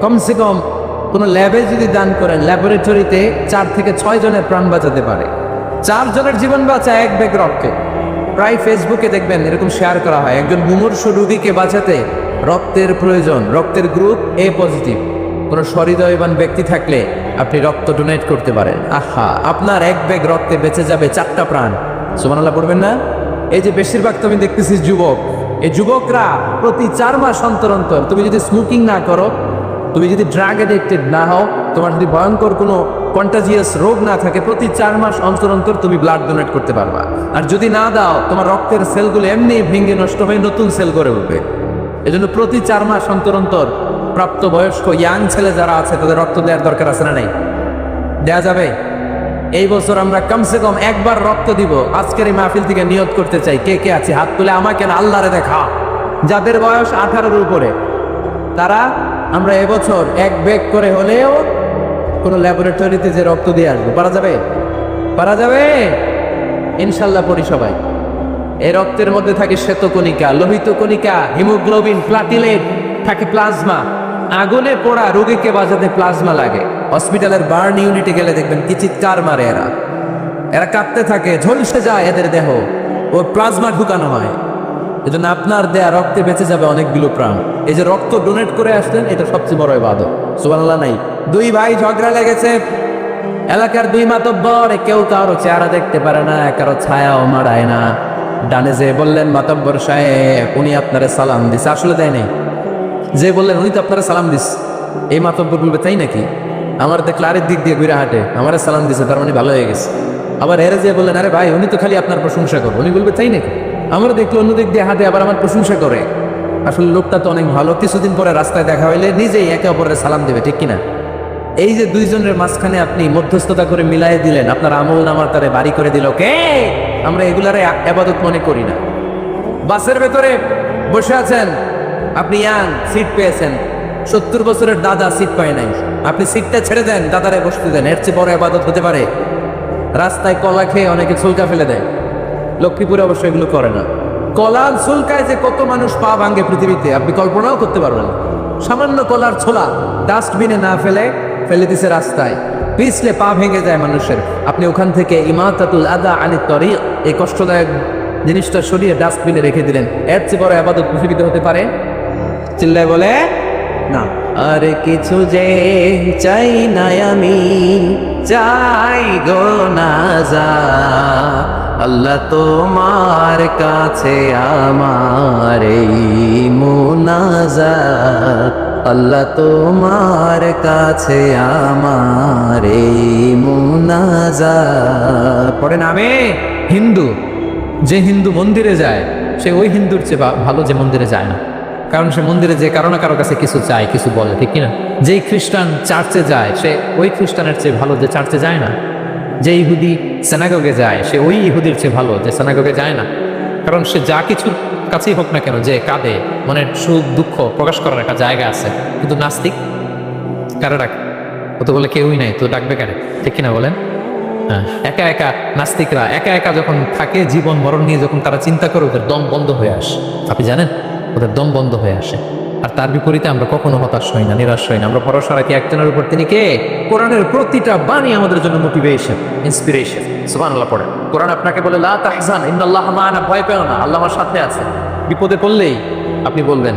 কমসে কম কোনো ল্যাবে যদি দান করেন, ল্যাবরেটরিতে 4 থেকে 6 জনের প্রাণ বাঁচাতে পারে। 4 জনের জীবন বাঁচা এক ব্যাগ রক্তে। প্রায় ফেসবুকে দেখবেন এরকম শেয়ার করা হয়, একজন মুমূর্ষু রোগীকে বাঁচাতে রক্তের প্রয়োজন, রক্তের গ্রুপ এ পজিটিভ। কোনো সহৃদয়বান ব্যক্তি থাকলে আপনি রক্ত ডোনেট করতে পারেন। আহা, আপনার এক ব্যাগ রক্তে বেঁচে যাবে 4টা প্রাণ। সুবহানাল্লাহ পড়বেন না? এই যে বেশিরভাগ তুমি দেখতেছি যুবক, এই যুবকরা প্রতি 4 মাস অন্তর অন্তর, তুমি যদি স্মোকিং না করো, তুমি যদি ড্রাগ এডিক্টেড না হও, তোমার যদি ভয়ঙ্কর কোনো কন্টাজিয়াস রোগ না থাকে, প্রতি 4 মাস অন্তর অন্তর তুমি ব্লাড ডোনেট করতে পারবা। আর যদি না দাও, তোমার রক্তের সেলগুলো এমনি ভেঙে নষ্ট হয়ে নতুন সেল করে উঠবে। এজন্য প্রতি 4 মাস অন্তর অন্তর প্রাপ্তবয়স্ক ইয়াং ছেলে যারা আছে তাদের রক্ত দেওয়ার দরকার আছে না নাই? দেয়া যাবে? এই বছর আমরা কমসে কম একবার রক্ত দিব। আজকের এই মাহফিল থেকে নিয়ত করতে চাই, কে কে আছে হাত তুলে আমাকে না আল্লাহরে দেখা। যাদের বয়স 18-এর উপরে তারা, আমরা এবছর 1 ব্যাগ করে হলেও কোনো ল্যাবরেটরিতে যে রক্ত দিয়ে আসবো। পারা যাবে? পারা যাবে? ইনশাল্লাহ পড়ি সবাই। এই রক্তের মধ্যে থাকে শ্বেতকণিকা, লোহিত কণিকা, হিমোগ্লোবিন, প্লাটিলেট, থাকে প্লাজমা। আগুনে পোড়া রোগীকে বাঁচাতে প্লাজমা লাগে। হসপিটালের বার্ন ইউনিটে গেলে দেখবেন কি চিৎকার মারে এরা, এরা কাঁপতে থাকে, ঝলসে যায় এদের দেহ, ও প্লাজমা ঢুকানো হয়। এজন্য আপনার দেয়া রক্তে বেঁচে যাবে অনেকগুলো প্রাণ। এই যে রক্ত ডোনেট করে আসলেন, এটা সবচেয়ে বড় ইবাদত। সুবহানাল্লাহ নাই? 2 ভাই ঝগড়া লেগেছে, এলাকার 2 মাতব্বর, কেউ কারো চেহারা দেখতে পারে না, কারো ছায়াও মারায় না। ডানে যে বললেন মাতব্বর সাহেব, উনি আপনারে সালাম দিছে, আসলে দেয় নাই। যে বললেন উনি তো আপনারা সালাম দিস, এই মাতব্বর বলবে তাই নাকি? আমার দেখলে আরেক দিক দিয়ে ঘুরে হাঁটে, আমারে সালাম দিছে, তার মানে ভালো হয়ে গেছে। আবার এরা যে বললেন আরে ভাই উনি তো খালি আপনার প্রশংসা করে, উনি বলবে তাই নাকি? আমরা দেখলে অন্য দিক দিয়ে হাঁটে, আবার আমার প্রশংসা করে। আসলে লোকটা তো অনেক ভালো, কিছুদিন পরে রাস্তায় দেখা হইলে নিজেই একে অপরের সালাম দেবে, ঠিক কিনা? এই যে দুইজনের মাঝখানে আপনি মধ্যস্থতা করে মিলাই দিলেন, আপনার আমল নামার তারে বাড়ি করে দিল কে? আমরা এগুলারে আবাদত মনে করি না। বাসের ভেতরে বসে আছেন, আপনি ইয়াং, সিট পেয়েছেন, 70 বছরের দাদা সিট পায় নাই, আপনি সিটটা ছেড়ে দেন, দাদারে বসতে দেন, এর চেয়ে বড় আবাদত হতে পারে? রাস্তায় কলা খেয়ে অনেকে ছুলকা ফেলে দেয়, লক্ষ্মীপুরে অবশ্য এগুলো করে না। কলার ছুলকায় যে কত মানুষ পা ভাঙে পৃথিবীতে আপনি কল্পনাও করতে পারবেন না। সামান্য কলার ছোলা ডাস্টবিনে না ফেলে ফেলে দিছে রাস্তায়, পিছলে পা ভেঙে যায় মানুষের। আপনি ওখান থেকে ইমাতাতুল আদা আনিত তরিক, এই কষ্টদায়ক জিনিসটা সরিয়ে ডাস্টবিনে রেখে দিলেন, এর চেয়ে বড় ইবাদত পৃথিবীতে হতে পারে? চিল্লায় বলে না। আর কিছু যে চাই না আমি, চাই গো না যা, আল্লাহ তোমার কাছে আমার এই মুনাজাত, আল্লাহ তোমার কাছে আমার এই মুনাজাত। পড়েন আমি হিন্দু, যে হিন্দু মন্দিরে যায় সে ওই হিন্দুর চেয়ে ভালো যে মন্দিরে যায় না, কারণ সে মন্দিরে যে কারো না কারো কাছে কিছু চায়, কিছু বলে, ঠিক কিনা? যেই খ্রিস্টান চার্চে যায় সে ওই খ্রিস্টানের চেয়ে ভালো যে চার্চে যায় না। যে ইহুদি সেনাগগে যায় সে ওই ইহুদির চেয়ে ভালো যে সেনাগগে যায় না, কারণ সে যা কিছুর কাছেই হোক না কেন, যে কাঁদে, মনের সুখ দুঃখ প্রকাশ করার একটা জায়গা আছে। কিন্তু নাস্তিক কারা ডাকে? ও তো বলে কেউই নাই, তো ডাকবে কেন? ঠিক কিনা বলেন? একা একা নাস্তিকরা একা একা যখন থাকে, জীবন মরণ নিয়ে যখন তারা চিন্তা করে, ওদের দম বন্ধ হয়ে আসে। আপনি জানেন, ওদের দম বন্ধ হয়ে আসে। আর তার বিপরীতে আমরা কখনো হতাশ হই না, নিরাশ হই না। আমরা ভরসা রাখি একজনের উপর, তিনি কে? কোরআনের প্রতিটা বাণী আমাদের জন্য মোটিভেশন, ইন্সপিরেশন। সুবহানাল্লাহ পড়ে। কোরআন আপনাকে বলে লা তাহজান ইন্নাল্লাহা মা'ানা, ভয় পেও না, আল্লাহ আমার সাথে আছে। বিপদে পড়লেই আপনি বলবেন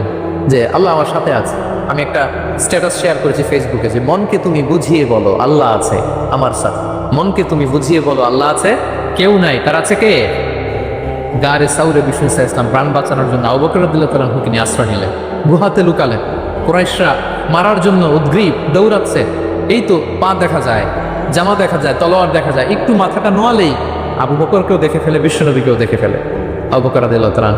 যে আল্লাহ আমার সাথে আছে। আমি একটা স্ট্যাটাস শেয়ার করেছি ফেসবুকে যে মনকে তুমি বুঝিয়ে বলো আল্লাহ আছে আমার সাথে। মনকে তুমি বুঝিয়ে বলো আল্লাহ আছে, কেউ নাই, তার আছে কে? গারে সাউরে বিষ্ণু ইসলাম প্রাণ বাঁচানোর জন্য আবু বকর রাদিয়াল্লাহু তাআলা হুকে নিয়ে আশ্রয় নিলেন, গুহাতে লুকালেন। কুরাইশরা মারার জন্য উদ্গ্রীব, দৌড়াচ্ছে। এই তো পা দেখা যায়, জামা দেখা যায়, তলোয়ার দেখা যায়, একটু মাথাটা নোয়ালেই আবু বকরকেও দেখে ফেলে, বিশ্বনবীকেও দেখে ফেলে। আবু বকর রাদিয়াল্লাহু তাআলা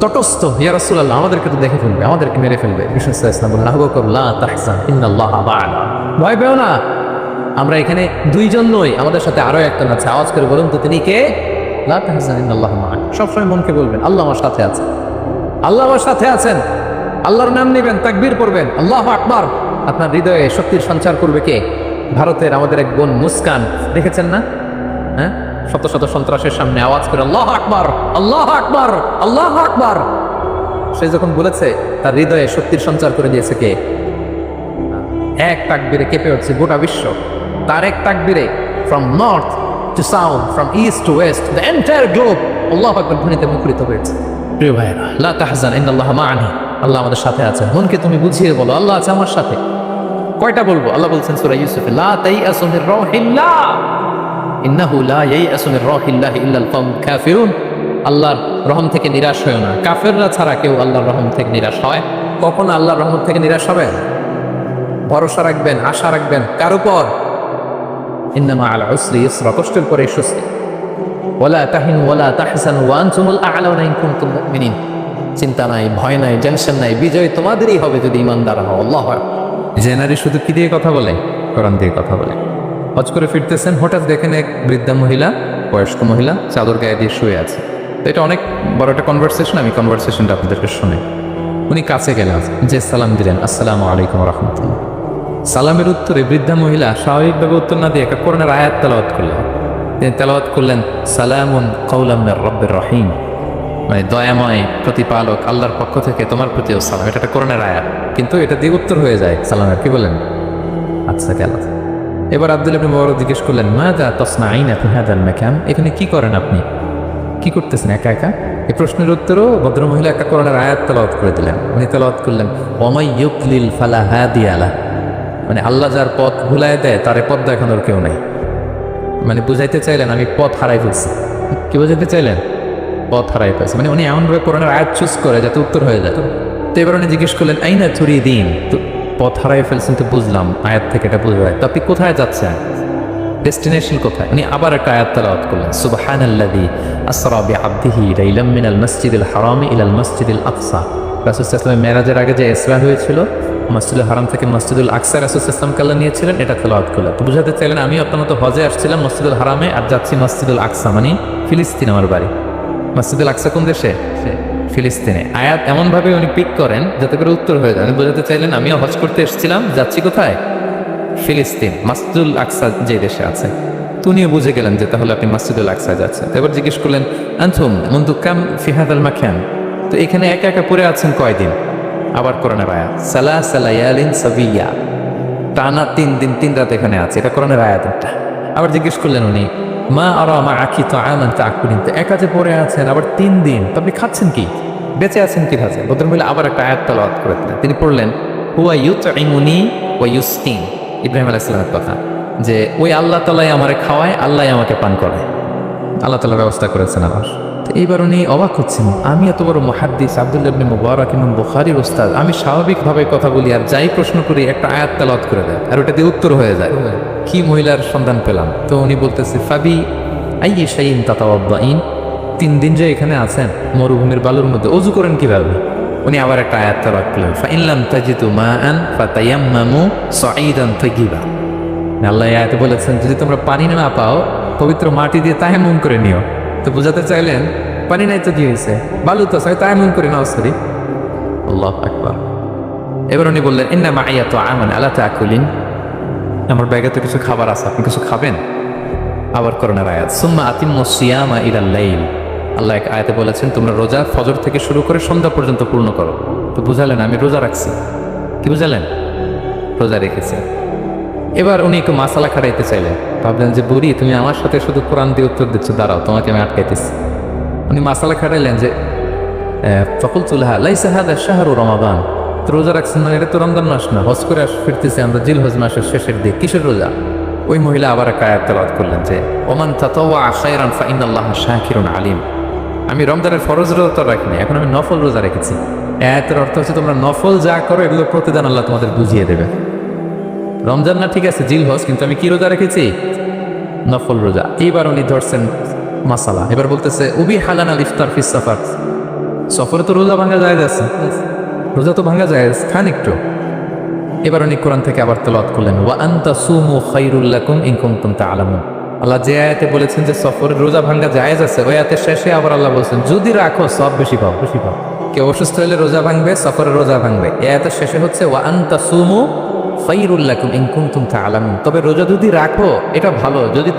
তটস্থ, ইয়া রাসূলুল্লাহ আমাদেরকে তো দেখে ফেলবে, আমাদেরকে মেরে ফেলবে। বিষ্ণু ইসলাম বললেন আবু বকর লা তাহজান ইন্নাল্লাহা মা'ানা, ভয় পেও না, আমরা এখানে দুইজন নই, আমাদের সাথে আরো একজন আছে। আওয়াজ করে বলুন তো তিনি কে? লা তাহজান ইন্নাল্লাহা মা'ানা। সবসময় মনকে বলবেন আল্লাহ আমার সাথে আছে, আল্লাহ আমার সাথে আছেন। আল্লাহর নাম নেবেন, তাকবীর পড়বেন, আল্লাহু আকবার। আপনার হৃদয়ে শক্তির সঞ্চার করবে কে? ভারতের আমাদের এক বোন মুস্কান, দেখেছেন না? হ্যাঁ, শত শত সন্ত্রাসের সামনে আওয়াজ করে আল্লাহু আকবার, আল্লাহু আকবার, আল্লাহু আকবার। সে যখন বলেছে, তার হৃদয়ে শক্তির সঞ্চার করে দিয়েছে কে? এক তাকবীরে কেঁপে উঠছে গোটা বিশ্ব। তার এক তাকবীরে from north to south, from east to west, the entire globe আল্লাহু আকবার ধ্বনিতে মুখরিত হয়েছে। প্রিয় ভাইরা, লা তাহজান ইন্নাল্লাহা মা'ানা, আল্লাহ আমাদের সাথে আছে। মনকে তুমি বুঝিয়ে বলো আল্লাহ আছে আমার সাথে। কয়টা বলবো? আল্লাহ বলছেন সূরা ইউসুফে, লা তাইয়াসু মির রাহিল্লাহ ইন্নাহু লা ইয়াইয়াসু মির রাহিল্লাহি ইল্লাল কওমুল কাফিরুন। আল্লাহর রহম থেকে নিরাশ হয় না, কাফেররা ছাড়া কেউ আল্লাহর রহম থেকে নিরাশ হয়? কখন আল্লাহর রহমত থেকে নিরাশ হবে? ভরসা রাখবেন, আশা রাখবেন কার উপর? ইন্না মা'আল উসরি ইসরা, কষ্টের পরে স্বস্তি। ওয়ালা তাহিনু ওয়ালা তাহজানু ওয়া আনতুমুল আ'লাউনা ইন কুনতুম মুমিনিন। চিন্তা নাই, ভয় নাই, টেনশন নাই, বিজয় তোমাদেরই হবে যদি ঈমানদার হও। আল্লাহু আকবার। জেনারি শুধু কি দিয়ে কথা বলে? কোরআন দিয়ে কথা বলে। হজ করে ফিরতেছেন, হঠাৎ দেখেন এক বৃদ্ধা মহিলা, বয়স্ক মহিলা চাদর গায়ে দিয়ে শুয়ে আছে। তো এটা অনেক বড় একটা কনভারসেশন, আমি কনভারসেশনটা আপনাদেরকে শুনে। উনি কাছে গেলেন, যে সালাম দিলেন, আসসালামু আলাইকুম ওয়া রাহমাতুল্লাহ। সালামের উত্তরে বৃদ্ধা মহিলা স্বাভাবিকভাবে উত্তর না দিয়ে একটা কোরআনের আয়াত তেলাওয়াত করলেন। তিনি তেলাওয়াত করলেন সালামুন কাওলাম মির রাব্বির রহিম, মানে দয়াময় প্রতিপালক আল্লাহর পক্ষ থেকে তোমার প্রতিও সালাম। এটা একটা কোরআনের আয়াত, কিন্তু এটা দিয়ে উত্তর হয়ে যায় সালামের। কি বলেন? আচ্ছা গেল। এবার আব্দুল্লাহ ইবনে মুবারক জিজ্ঞেস করলেন, মাযা তাসনাঈনা ফি হাযাল মাকান, এখানে কি করেন আপনি, কি করতেছেন একা একা? এই প্রশ্নের উত্তরও ভদ্রমহিলা একটা কোরআনের আয়াত তেলাওয়াত করে দিলেন। উনি তেলাওয়াত করলেন, ওয়া মাই ইউদ্লিল ফালা হাদিয়া লাহু, মানে আল্লাহ যার পথ ভুলায় দেয় তার পথ দেখানোর কেউ নাই। মানে বুঝাইতে চাইলেন আমি পথ হারাই ফেলছি। কি বুঝাইতে চাইলেন? পথ হারাই ফেলছি, মানে উনি এমনভাবে কোরআনের আয়াত চুজ করে যাতে উত্তর হয়ে যায়। তো এবার উনি জিজ্ঞেস করলেন, আইনা তুরিদিন, তো পথ হারাই ফেলছেন তো বুঝলাম, আয়াত থেকে এটা বোঝা যায়, তো আপনি কোথায় যাচ্ছেন, ডেস্টিনেশন কোথায়? উনি আবার একটা আয়াত তেলাওয়াত করলেন, সুবহানাল্লাযী আসরা বিআবদিহি লাইলাম মিনাল মাসজিদিল হারামি ইলাল মাসজিদিল আকসা রাসূল সাল্লাল্লাহু আলাইহি ওয়াসাল্লাম মেরাজের আগে যে ইসরা হয়েছিল, মসজিদুল হারাম থেকে মসজিদুল আকসা রাসূল সাল্লাল্লাহু আলাইহি ওয়াসাল্লাম আল্লাহ নিয়েছিলেন, এটা তেলাওয়াত করলেন। তো বুঝাতে চাইলেন আমি আপনার মতো হজে আসছিলাম মসজিদুল হারামে, আর যাচ্ছি মসজিদুল আকসা, মানে ফিলিস্তিন আমার বাড়ি। মসজিদুল আকসা কোন দেশে? ফিলিস্তিনে। আয়াত এমনভাবে উনি পিক করেন যাতে করে উত্তর হয়ে যায়। উনি বোঝাতে চাইলেন আমিও হজ করতে এসেছিলাম, যাচ্ছি কোথায়? ফিলিস্তিন, মসজিদুল আকসা যে দেশে আছে। তো উনিও বুঝে গেলেন যে তাহলে আপনি মসজিদুল আকসা যাচ্ছেন। তো এবার জিজ্ঞেস করলেন আনতুম মুনযু কাম ফি হাযাল মাকান, তো এখানে একা একা পড়ে আছেন কয়দিন? আবার কোরআনের আয়াত সালাসা লায়ালিন সাবিয়া, টানা 3 দিন 3 রাত এখানে আছে, এটা কোরআনের আয়াত একটা। আবার জিজ্ঞেস করলেন উনি মা আরা মা আখি তাআমান তাকুলিন, তো একা যে পড়ে আছেন আবার 3 দিন, তো আপনি খাচ্ছেন কি, বেঁচে আছেন কিভাবে? বদর মিলে আবার একটা আয়াত তেলাওয়াত করে দিলেন। তিনি পড়লেন হুয়া ইউতঈমুনি ওয়া ইউসকিন, ইব্রাহিম আলাইহিস সালামের কথা, যে ওই আল্লাহ তাআলাই আমারে খাওয়ায়, আল্লাহই আমাকে পান করায়, আল্লাহ তাআলা ব্যবস্থা করেছেন আমার। তো এইবার উনি অবাক হচ্ছেন, আমি এত বড় মুহাদ্দিস আব্দুল্লাহ ইবনে মুবারক ইমাম বুখারীর ওস্তাদ, আমি স্বাভাবিকভাবে কথা বলি আর যাই প্রশ্ন করি একটা আয়াত তেলাওয়াত করে দেয় আর ওটা দিয়ে উত্তর হয়ে যায়, কি মহিলার সন্ধান পেলাম? তো উনি বলতেছে ফাবি আইয়ি শাইইন তাতাওয়াদ্দাইন, 3 দিন যে এখানে আছেন মরুভূমির বালুর মধ্যে ওযু করেন কিভাবে? উনি আবার একটা আয়াত তেলাওয়াত করলেন ফাইন লাম তাজিদু মাআন ফাতায়াম্মামু সাঈদান তাইয়্যিবা। আল্লাহ এই আয়াতে বলেছেন যদি তোমরা পানি না পাও পবিত্র মাটি দিয়ে তায়াম্মুম করে নিও। তো বোঝাতে চাইলেন পানি নাই তো কি হয়েছে, বালু তো চাই, তায়াম্মুম করে নাও। সরি, আল্লাহু আকবার। এবার উনি বললেন ইন্না মাইয়া তাআমান আলা তাকুলিন, আমার ব্যাগে তো কিছু খাবার আছে, আপনি কিছু খাবেন? আবার করোনার আয়াত সুম্মা আতিম্মুস সিয়ামা ইলাল লাইল, আল্লাহ এক আয়াতে বলেছেন তোমরা রোজা ফজর থেকে শুরু করে সন্ধ্যা পর্যন্ত পূর্ণ করো। তো বুঝালেন আমি রোজা রাখছি, কি বুঝালেন? রোজা রেখেছে। এবার উনি একটু মাসালা খাটাইতে চাইলেন, ভাবলেন যে বুড়ি তুমি আমার সাথে শুধু কোরআন দিয়ে উত্তর দিচ্ছ, দাঁড়াও তোমাকে আমি আটকাইতেছি। উনি মাসালা খাটাইলেন যে ফাকুলতু লাহা লাইসা হাযা শাহরু রমাদান, তো রোজা রাখছেন মানে এটা তো রমজান মাস না, হজ করে ফিরতেছি আমরা জিলহজ মাসের শেষের দিক, কিসের রোজা? ওই মহিলা আবার একটা আয়াত তেলাওয়াত করলেন যে ওমান তাতাওয়া খায়রান ফাইনাল্লাহা শাকিরুন আলিম, আমি রমজানের ফরজ রোজা তো রাখিনি, এখন আমি নফল রোজা রেখেছি। আয়াতের অর্থ হচ্ছে তোমরা নফল যা করো এগুলো প্রতিদান আল্লাহ তোমাদের বুঝিয়ে দেবে। রমজান না ঠিক আছে জিলহজ, কিন্তু আমি কি রোজা রেখেছি? নফল রোজা। এইবার উনি ধরছেন মাসালা, এবার বলতেছে উবি হালানা ইফতার ফিস সাফার, সফরে তো রোজা ভাঙা যায়, আছে রোজা তো ভাঙা যায়, খান একটু। এবার উনি কোরআন থেকে আবার তেলাওয়াত করলেন ওয়া আনতা সুমু খায়রুল লাকুম ইন কুনতুম তা'লামুন, আল্লাহ যে আয়াতে বলেছেন যে সফরে রোজা ভাঙা জায়েজ আছে, ওই আয়াতের শেষে আবার আল্লাহ বলছেন যদি রাখো সব বেশি পাও, বেশি পাও। কেউ অসুস্থ হলে রোজা ভাঙবে, সফরে রোজা ভাঙবে, এই আয়াতের শেষে হচ্ছে ওয়া আনতা সুমু খায়রুল লাকুম ইন কুনতুম তা'লামুন, তবে রোজা যদি রাখো এটা ভালো যদি